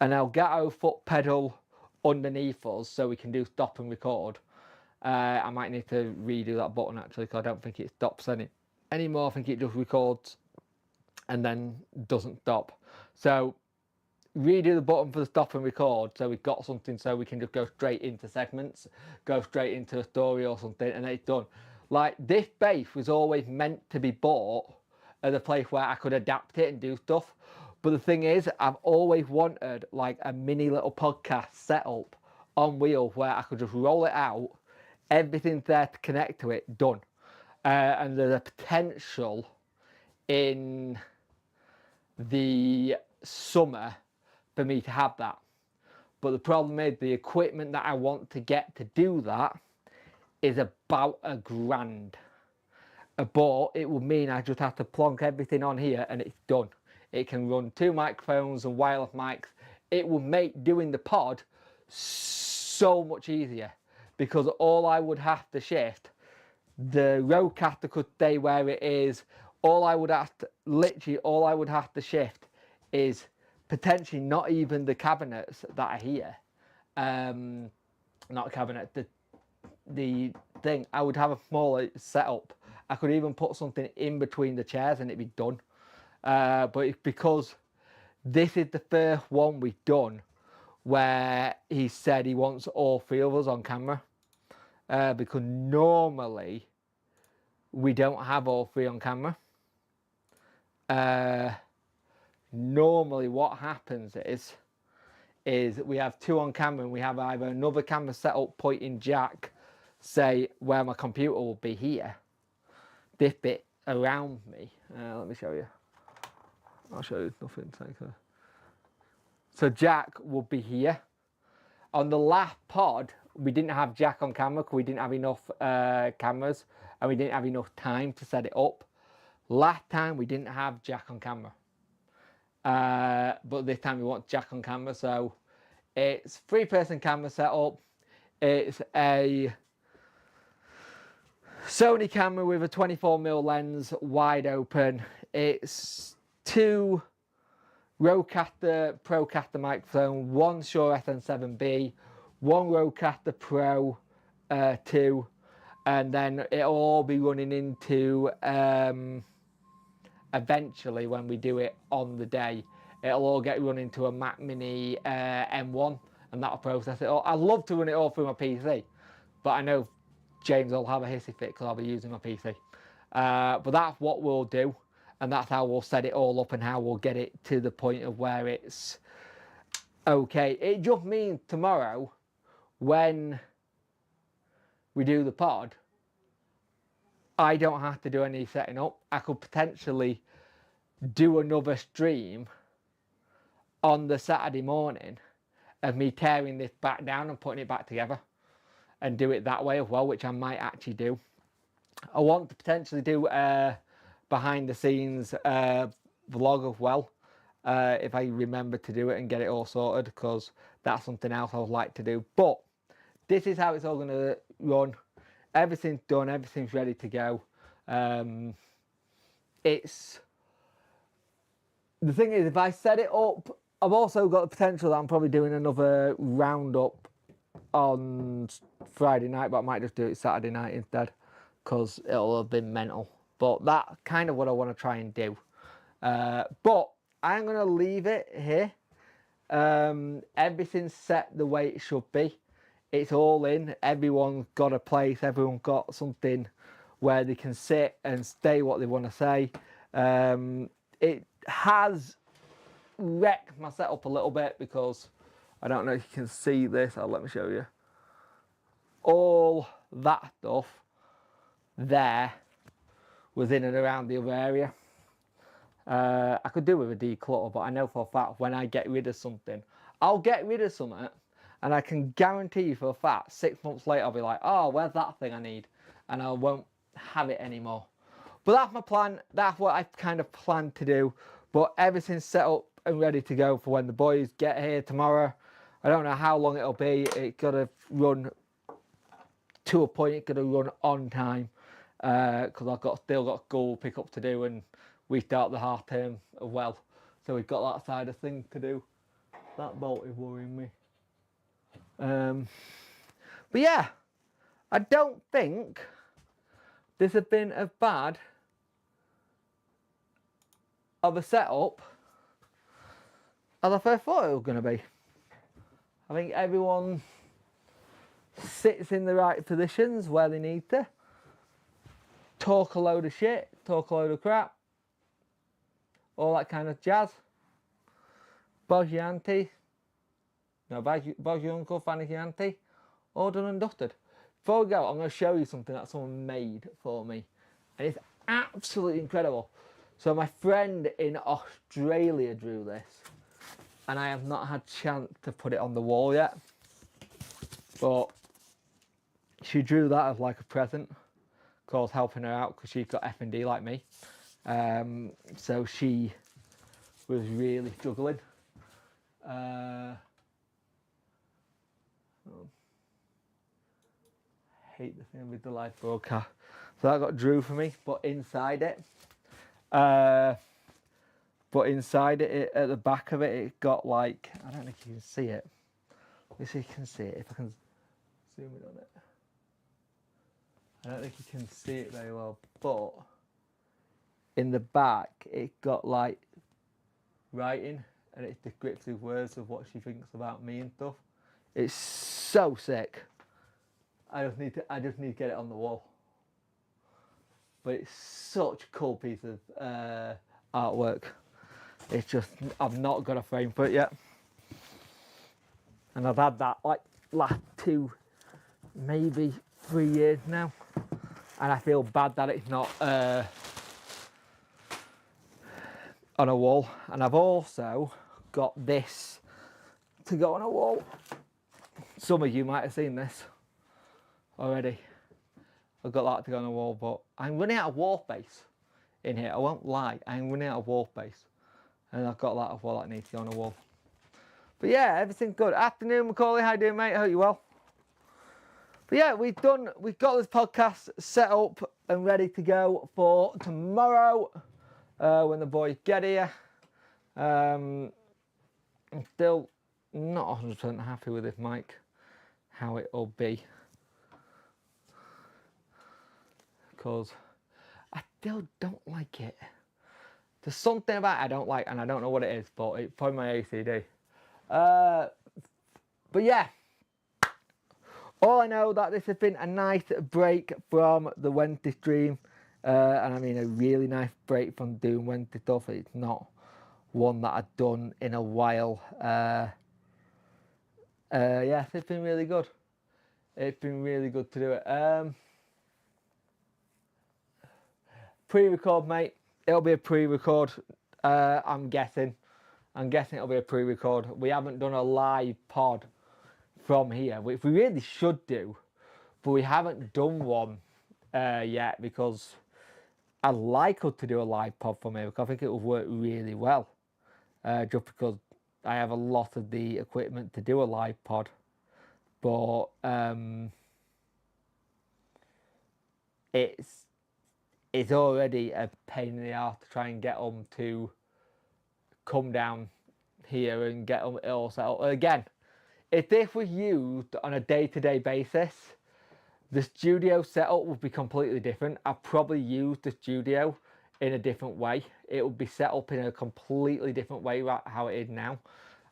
an Elgato foot pedal underneath us so we can do stop and record. I might need to redo that button actually, because I don't think it stops anymore. I think it just records and then doesn't stop. So redo the button for the stop and record, so we've got something so we can just go straight into segments, go straight into a story or something, and then it's done. Like, this base was always meant to be bought as a place where I could adapt it and do stuff. But the thing is, I've always wanted like a mini little podcast setup on wheels where I could just roll it out, everything's there to connect to it, done. And there's a potential in the summer for me to have that. But the problem is, the equipment that I want to get to do that is about $1,000. But it will mean I just have to plonk everything on here and it's done. It can run 2 microphones and wireless mics. It will make doing the pod so much easier, because all I would have to shift, the roadcaster could stay where it is. All I would have to shift is potentially not even the cabinets that are here. Not cabinet, the thing. I would have a smaller setup. I could even put something in between the chairs and it'd be done. But it's because this is the first one we've done where he said he wants all 3 of us on camera. Because normally we don't have all 3 on camera. Normally what happens is we have 2 on camera, and we have either another camera set up pointing jack, say where my computer will be here, this bit around me. Let me show you. I'll show you nothing. So jack will be here. On the last pod, we didn't have jack on camera because we didn't have enough cameras, and we didn't have enough time to set it up. Last time we didn't have jack on camera. But this time we want jack on camera, so it's 3-person camera setup. It's a Sony camera with a 24mm lens, wide open. It's 2 Rodecaster Procaster microphone, 1 Shure SM7B, 1 Rodecaster Pro 2, and then it'll all be running into eventually, when we do it on the day, it'll all get run into a Mac Mini M1, and that'll process it all. I'd love to run it all through my PC, but I know James will have a hissy fit because I'll be using my PC. But that's what we'll do, and that's how we'll set it all up and how we'll get it to the point of where it's okay. It just means tomorrow, when we do the pod, I don't have to do any setting up. I could potentially do another stream on the Saturday morning of me tearing this back down and putting it back together, and do it that way as well, which I might actually do. I want to potentially do a behind the scenes vlog as well, if I remember to do it and get it all sorted, because that's something else I would like to do. But this is how it's all going to run. Everything's done, everything's ready to go. It's the thing is, if I set it up, I've also got the potential that I'm probably doing another roundup on Friday night, but I might just do it Saturday night instead, because it'll have been mental. But that's kind of what I want to try and do. But I'm going to leave it here. Everything's set the way it should be. It's all in. Everyone's got a place. Everyone's got something where they can sit and say what they want to say. It has wrecked my setup a little bit, because I don't know if you can see this. Let me show you. All that stuff there was in and around the other area. I could do with a declutter, but I know for a fact when I get rid of something, I'll get rid of something, and I can guarantee you for a fact 6 months later I'll be like, oh, where's that thing I need? And I won't have it anymore. But that's my plan. That's what I kind of plan to do. But everything's set up and ready to go for when the boys get here tomorrow. I don't know how long it'll be. It's got to run to a point. It's got to run on time because I've still got school pick up to do, and we start the half term as well. So we've got that side of things to do. That bolt is worrying me. But yeah, I don't think this has been as bad of a setup as I first thought it was going to be. I think everyone sits in the right positions where they need to. Talk a load of shit, talk a load of crap, all that kind of jazz. Bozz your auntie, no, bozz your uncle, Fanny's your auntie, all done and dusted. Before we go, I'm going to show you something that someone made for me, and it's absolutely incredible. So my friend in Australia drew this, and I have not had a chance to put it on the wall yet, but she drew that as like a present, because I was helping her out because she's got F&D like me. So she was really struggling. Hate the thing with the live broadcast. So that got drew for me, but inside it, at the back of it, it got like, I don't know if you can see it. Let me see if you can see it, if I can zoom in on it. I don't think you can see it very well, but in the back, it got like writing, and it's descriptive words of what she thinks about me and stuff. It's so sick. I just need to get it on the wall. But it's such a cool piece of artwork. It's just, I've not got a frame for it yet. And I've had that like last 2, maybe 3 years now. And I feel bad that it's not on a wall. And I've also got this to go on a wall. Some of you might have seen this already. I've got that to go on a wall, but I'm running out of wall space in here. I won't lie, I'm running out of wall space. And I've got that as well that needs to go on a wall. But yeah, everything's good. Afternoon, Macaulay. How you doing, mate? I hope you're well. But yeah, we've got this podcast set up and ready to go for tomorrow when the boys get here. I'm still not 100% happy with this mic, how it'll be. Because I still don't like it. There's something about it I don't like, and I don't know what it is, but it's probably my ACD. But yeah, all I know that this has been a nice break from the Wednesday stream, and I mean a really nice break from doing Wednesday stuff. It's not one that I've done in a while. Yeah, it's been really good. It's been really good to do it. Pre-record, mate. It'll be a pre-record. I'm guessing it'll be a pre-record. We haven't done a live pod from here, which we really should do, but we haven't done one yet because I'd like us to do a live pod from here because I think it will work really well. Just because I have a lot of the equipment to do a live pod, but it's already a pain in the arse to try and get them to come down here and get them all set up. Again, if this was used on a day-to-day basis, the studio setup would be completely different. I'd probably use the studio in a different way. It would be set up in a completely different way right how it is now.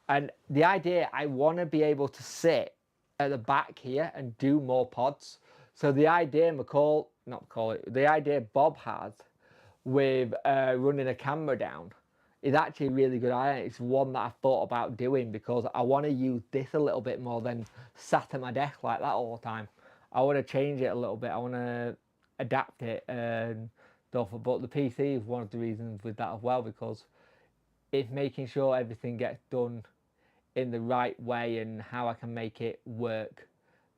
And the idea, I want to be able to sit at the back here and do more pods. So the idea the idea Bob has with running a camera down is actually a really good idea. It's one that I've thought about doing because I want to use this a little bit more than sat at my desk like that all the time. I want to change it a little bit. I want to adapt it and stuff. But the PC is one of the reasons with that as well, because it's making sure everything gets done in the right way and how I can make it work.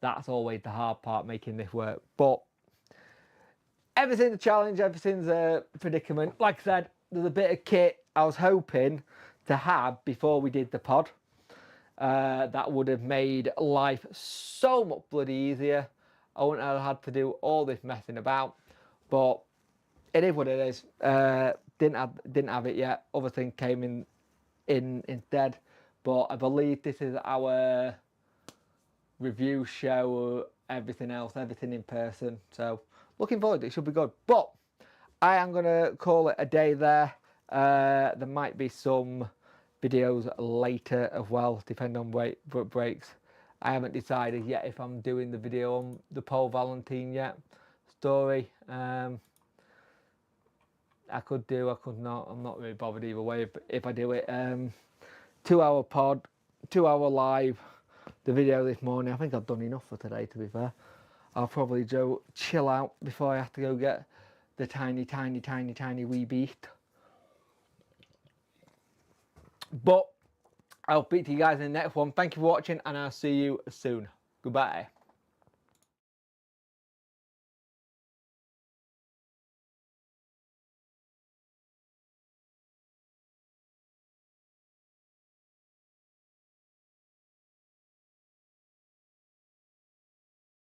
That's always the hard part, making this work. But everything's a challenge, everything's a predicament. Like I said, there's a bit of kit I was hoping to have before we did the pod. That would have made life so much bloody easier. I wouldn't have had to do all this messing about, but it is what it is. Didn't have it yet. Other thing came in instead, but I believe this is our review show, everything else, everything in person. So looking forward to it. Should be good. But I am gonna call it a day there. There might be some videos later as well, depending on what breaks. I haven't decided yet if I'm doing the video on the Paul Valentine yet story. I could do, I could not. I'm not really bothered either way if I do it. 2 hour pod, 2 hour live. The video this morning, I think I've done enough for today, to be fair. I'll probably go chill out before I have to go get the tiny wee beast. But I'll speak to you guys in the next one. Thank you for watching, and I'll see you soon. Goodbye.